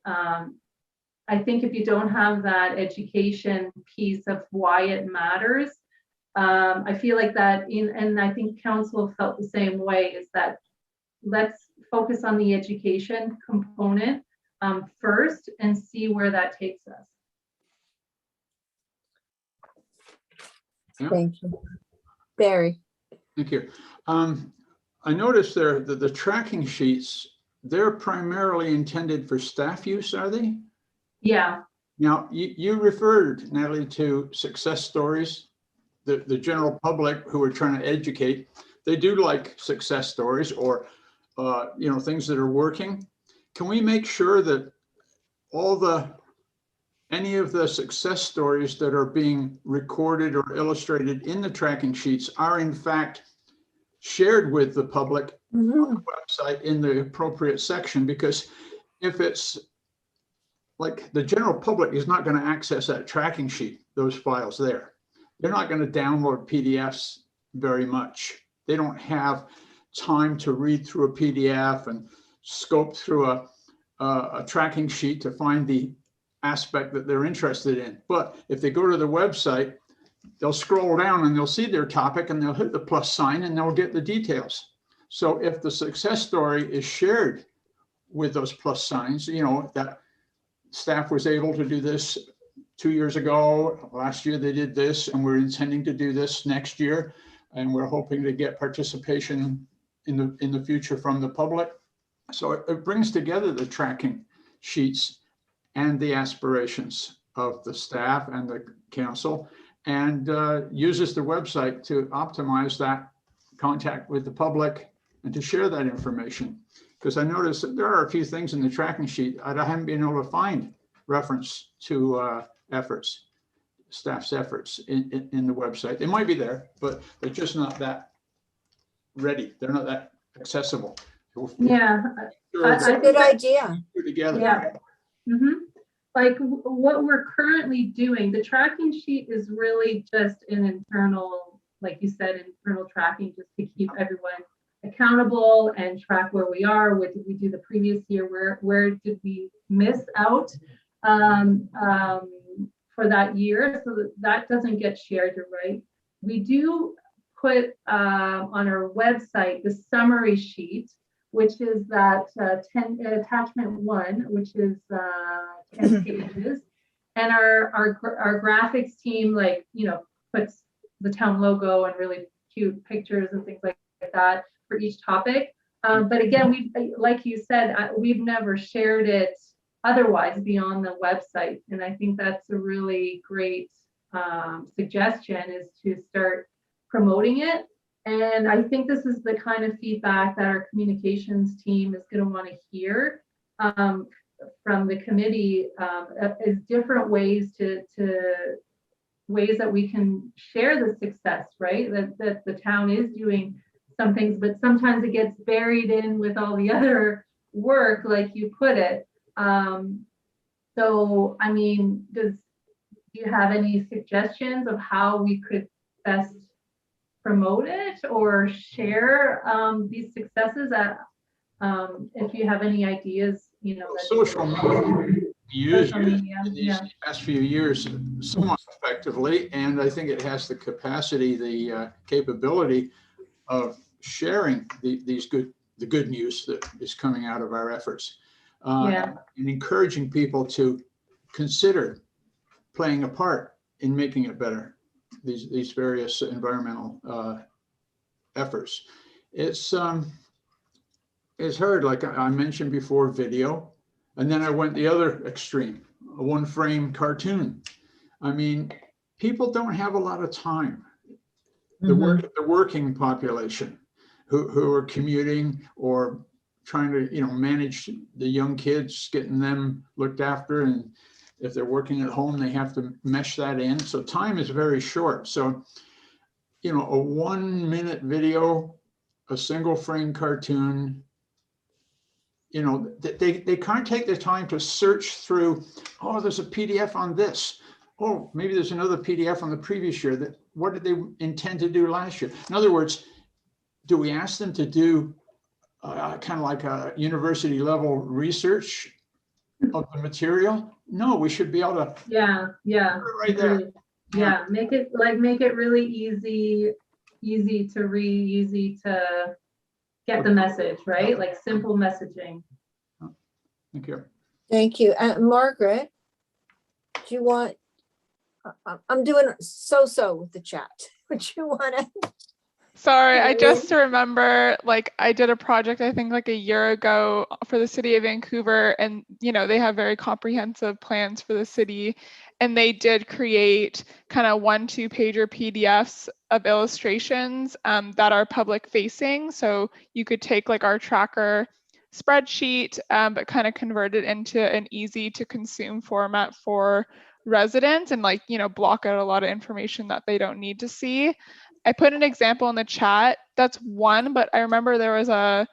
S4: I think if you don't have that education piece of why it matters, I feel like that and I think council felt the same way, is that let's focus on the education component first and see where that takes us.
S7: Yeah.
S1: Thank you. Barry.
S7: Thank you. I noticed there that the tracking sheets, they're primarily intended for staff use, are they?
S4: Yeah.
S7: Now, you referred, Natalie, to success stories. The general public who are trying to educate, they do like success stories or things that are working. Can we make sure that any of the success stories that are being recorded or illustrated in the tracking sheets are in fact shared with the public on the website in the appropriate section? Because if it's like the general public is not going to access that tracking sheet, those files there. They're not going to download PDFs very much. They don't have time to read through a PDF and scope through a tracking sheet to find the aspect that they're interested in. But if they go to the website, they'll scroll down and they'll see their topic and they'll hit the plus sign and they'll get the details. So if the success story is shared with those plus signs, that staff was able to do this 2 years ago, last year they did this, and we're intending to do this next year, and we're hoping to get participation in the future from the public. So it brings together the tracking sheets and the aspirations of the staff and the council, and uses the website to optimize that contact with the public and to share that information. Because I noticed that there are a few things in the tracking sheet I haven't been able to find reference to staff's efforts in the website. They might be there, but they're just not that ready. They're not that accessible.
S4: Yeah.
S1: That's a good idea.
S7: Together.
S4: Yeah. Like what we're currently doing, the tracking sheet is really just an internal, like you said, internal tracking just to keep everyone accountable and track where we are. What did we do the previous year? Where did we miss out for that year? So that doesn't get shared, you're right. We do put on our website the summary sheet, which is that attachment 1, which is 10 pages. And our graphics team, puts the town logo and really cute pictures and things like that for each topic. But again, like you said, we've never shared it otherwise beyond the website. And I think that's a really great suggestion, is to start promoting it. And I think this is the kind of feedback that our communications team is going to want to hear from the committee, is different ways to ways that we can share the success, right? That the town is doing some things, but sometimes it gets buried in with all the other work, like you put it. So, I mean, do you have any suggestions of how we could best promote it or share these successes? If you have any ideas, you know,
S7: Social media used
S4: social media,
S7: in these past few years somewhat effectively, and I think it has the capacity, the capability of sharing the good news that is coming out of our efforts, and encouraging people to consider playing a part in making it better. These various environmental efforts. It's hard, like I mentioned before, video, and then I went the other extreme, a one-frame cartoon. I mean, people don't have a lot of time. The working population who are commuting or trying to, you know, manage the young kids, getting them looked after, and if they're working at home, they have to mesh that in. So time is very short. So, you know, a 1-minute video, a single frame cartoon, you know, they can't take the time to search through, oh, there's a PDF on this. Oh, maybe there's another PDF on the previous year. That what did they intend to do last year? In other words, do we ask them to do kind of like a university level research of the material? No, we should be able to.
S4: Yeah.
S7: Right there.
S4: Yeah, make it really easy to read, easy to get the message, right? Like simple messaging.
S7: Thank you.
S1: Thank you. Margaret, do you want, I'm doing so with the chat. Would you want to?
S6: Sorry, I just remember, like, I did a project, I think like a year ago for the city of Vancouver, and, you know, they have very comprehensive plans for the city, and they did create kind of 1-2 pager PDFs of illustrations that are public facing. So you could take like our tracker spreadsheet, but kind of convert it into an easy to consume format for residents, and, like, you know, block out a lot of information that they don't need to see. I put an example in the chat. That's one, but I remember there was a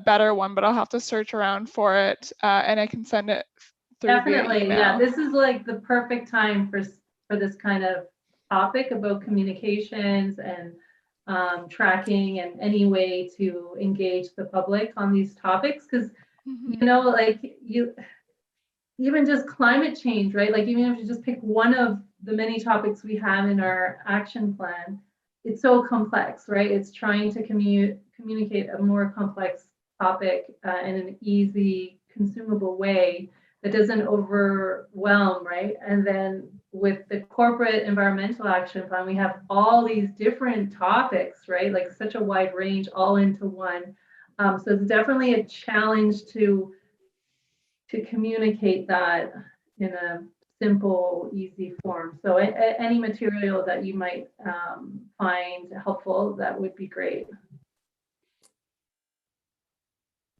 S6: better one, but I'll have to search around for it, and I can send it through
S4: Definitely,
S6: via email.
S4: yeah. This is like the perfect time for this kind of topic about communications and tracking and any way to engage the public on these topics, because you know, like even just climate change, right? Like even if you just pick one of the many topics we have in our action plan, it's so complex, right? It's trying to communicate a more complex topic in an easy, consumable way that doesn't overwhelm, right? And then with the corporate environmental action plan, we have all these different topics, right? Like such a wide range all into one. So it's definitely a challenge to communicate that in a simple, easy form. So any material that you might find helpful, that would be great.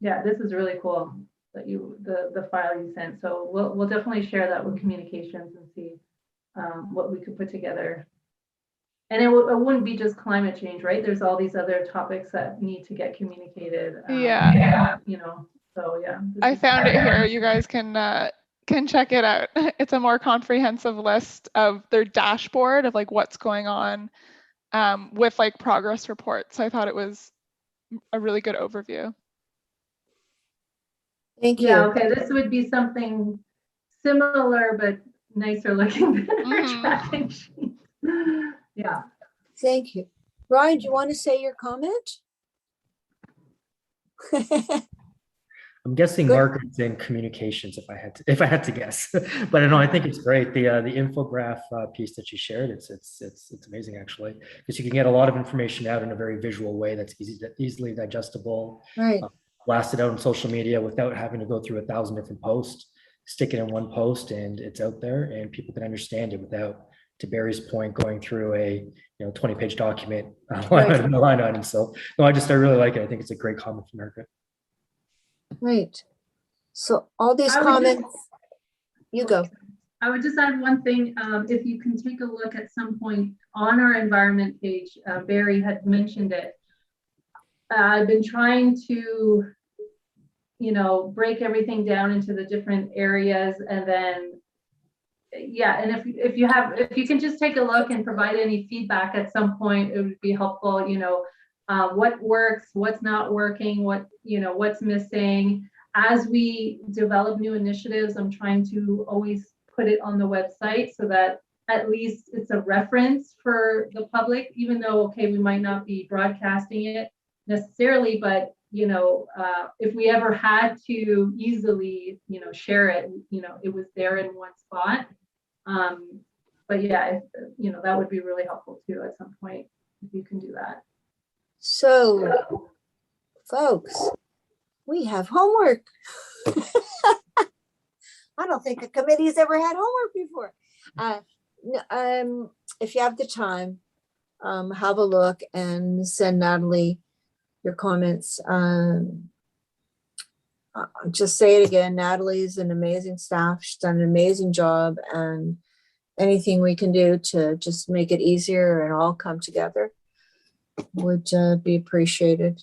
S4: Yeah, this is really cool that the file you sent. So we'll definitely share that with communications and see what we could put together. And it wouldn't be just climate change, right? There's all these other topics that need to get communicated.
S6: Yeah.
S4: You know, so yeah.
S6: I found it here. You guys can check it out. It's a more comprehensive list of their dashboard of like what's going on with like progress reports. So I thought it was a really good overview.
S1: Thank you.
S4: Yeah, okay, this would be something similar but nicer looking than our tracking sheet. Yeah.
S1: Thank you. Ryan, do you want to say your comment?
S5: I'm guessing Margaret's in communications if I had to guess, but no, I think it's great. The infograph piece that you shared, it's amazing actually, because you can get a lot of information out in a very visual way that's easily digestible.
S1: Right.
S5: Blast it out on social media without having to go through 1,000 different posts. Stick it in one post and it's out there, and people can understand it without, to Barry's point, going through a 20-page document line item. So no, I really like it. I think it's a great comment from Margaret.
S1: Right. So all these comments, you go.
S4: I would just add one thing. If you can take a look at some point on our environment page, Barry had mentioned it. I've been trying to, break everything down into the different areas, and then, yeah. And if you can just take a look and provide any feedback at some point, it would be helpful. What works, what's not working, what's missing. As we develop new initiatives, I'm trying to always put it on the website so that at least it's a reference for the public, even though, okay, we might not be broadcasting it necessarily, but if we ever had to easily, share it, it was there in one spot. But yeah, that would be really helpful too at some point if you can do that.
S1: So, folks, we have homework. I don't think a committee's ever had homework before. If you have the time, have a look and send Natalie your comments. Just say it again. Natalie's an amazing staff. She's done an amazing job, and anything we can do to just make it easier and all come together would be appreciated.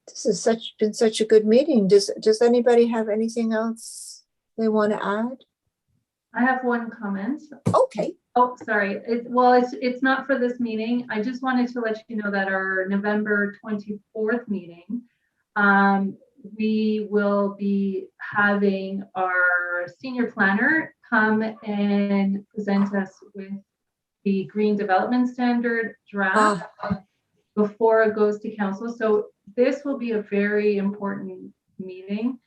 S1: This has been such a good meeting. Does anybody have anything else they want to add?
S4: I have one comment.
S1: Okay.
S4: Oh, sorry. It's not for this meeting. I just wanted to let you know that our November 24th meeting, we will be having our senior planner come and present us with the Green Development Standard draft before it goes to council. So this will be a very important meeting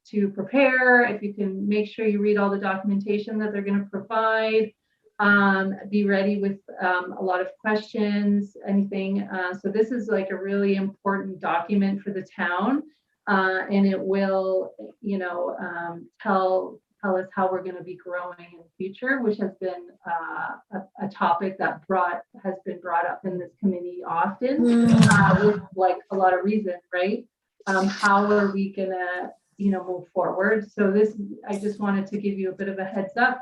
S4: to prepare. If you can make sure you read all the documentation that they're going to provide, be ready with a lot of questions, anything. So this is like a really important document for the town, and it will, tell us how we're going to be growing in the future, which has been a topic that has been brought up in this committee often, with like a lot of reason, right? How are we gonna, move forward? So I just wanted to give you a bit of a heads up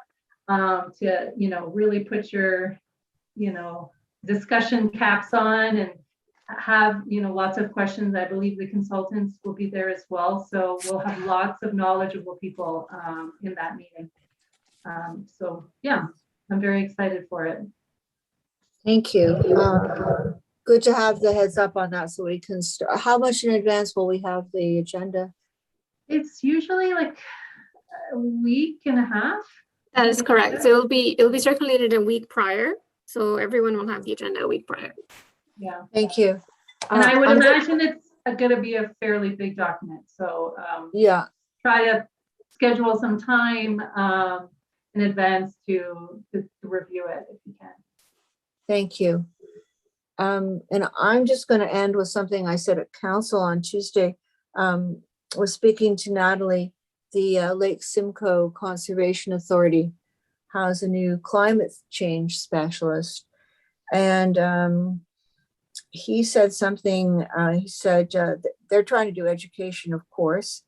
S4: to, really put your, discussion caps on and have, lots of questions. I believe the consultants will be there as well. So we'll have lots of knowledgeable people in that meeting. So yeah, I'm very excited for it.
S1: Thank you. Good to have the heads up on that so we can start. How much in advance will we have the agenda?
S4: It's usually like a week and a half.
S2: That is correct. So it'll be circulated a week prior. So everyone will have the agenda a week prior.
S4: Yeah.
S1: Thank you.
S4: And I would imagine it's going to be a fairly big document. So
S1: yeah,
S4: try to schedule some time in advance to review it if you can.
S1: thank you. And I'm just going to end with something I said at council on Tuesday. Was speaking to Natalie. The Lake Simcoe Conservation Authority has a new climate change specialist. And he said something, he said they're trying to do education, of course,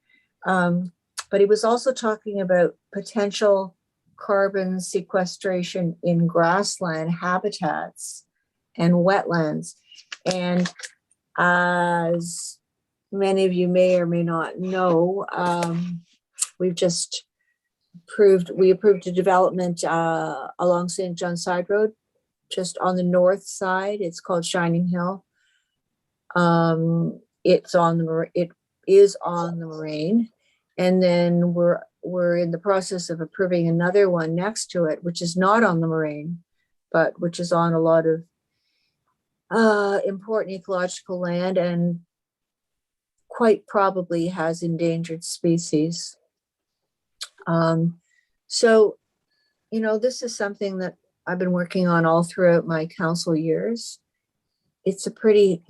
S1: but he was also talking about potential carbon sequestration in grassland habitats and wetlands. And as many of you may or may not know, we've just approved a development along St. John Side Road, just on the north side. It's called Shining Hill. It is on the moraine, and then we're in the process of approving another one next to it, which is not on the moraine, but which is on a lot of important ecological land and quite probably has endangered species. So, this is something that I've been working on all throughout my council years. It's a pretty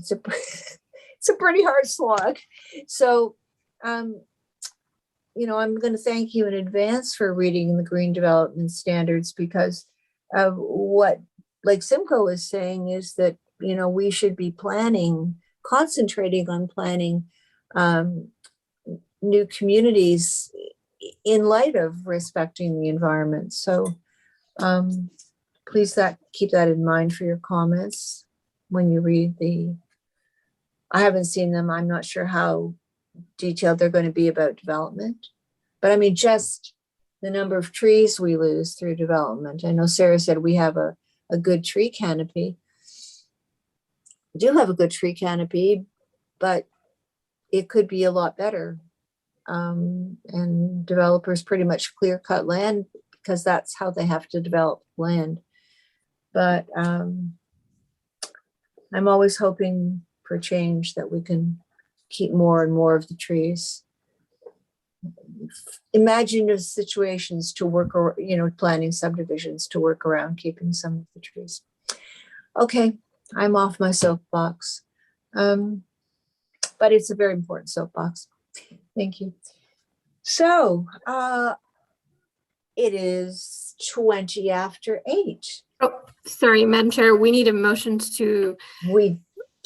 S1: hard slog. So, I'm going to thank you in advance for reading the Green Development Standards, because of what Lake Simcoe is saying is that, we should be concentrating on planning new communities in light of respecting the environment. So please keep that in mind for your comments when you read I haven't seen them. I'm not sure how detailed they're going to be about development. But I mean, just the number of trees we lose through development. I know Sarah said we have a good tree canopy. We do have a good tree canopy, but it could be a lot better. And developers pretty much clear cut land because that's how they have to develop land. But I'm always hoping for change, that we can keep more and more of the trees. Imaginative situations to work, or planning subdivisions to work around keeping some of the trees. Okay, I'm off my soapbox, but it's a very important soapbox. Thank you. So it is 20 after 8.
S2: Oh, sorry, Madam Chair, we need a motion to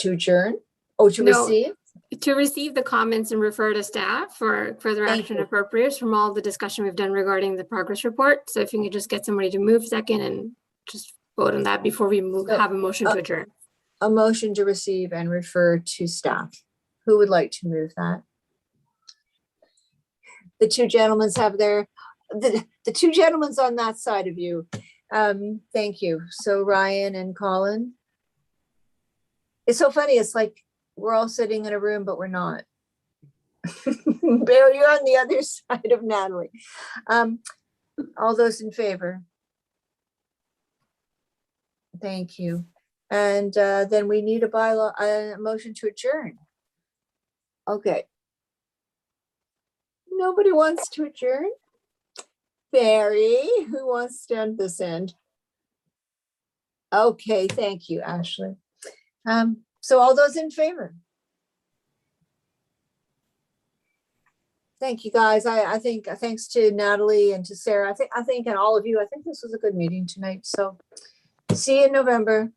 S1: adjourn. Oh, to
S2: No.
S1: receive.
S2: To receive the comments and refer to staff for further
S1: Thank
S2: action
S1: you.
S2: appropriate from all the discussion we've done regarding the progress report. So if you could just get somebody to move second and just vote on that before we have a motion to adjourn.
S1: A motion to receive and refer to staff. Who would like to move that? The two gentlemen have the two gentlemen on that side of you. Thank you. So Ryan and Colin. It's so funny. It's like we're all sitting in a room, but we're not. Bill, you're on the other side of Natalie. All those in favor? Thank you. And then we need a motion to adjourn. Okay. Nobody wants to adjourn? Barry, who wants to stand this end? Okay, thank you, Ashley. So all those in favor? Thank you, guys. I think thanks to Natalie and to Sarah, I think and all of you, I think this was a good meeting tonight. So see you in November.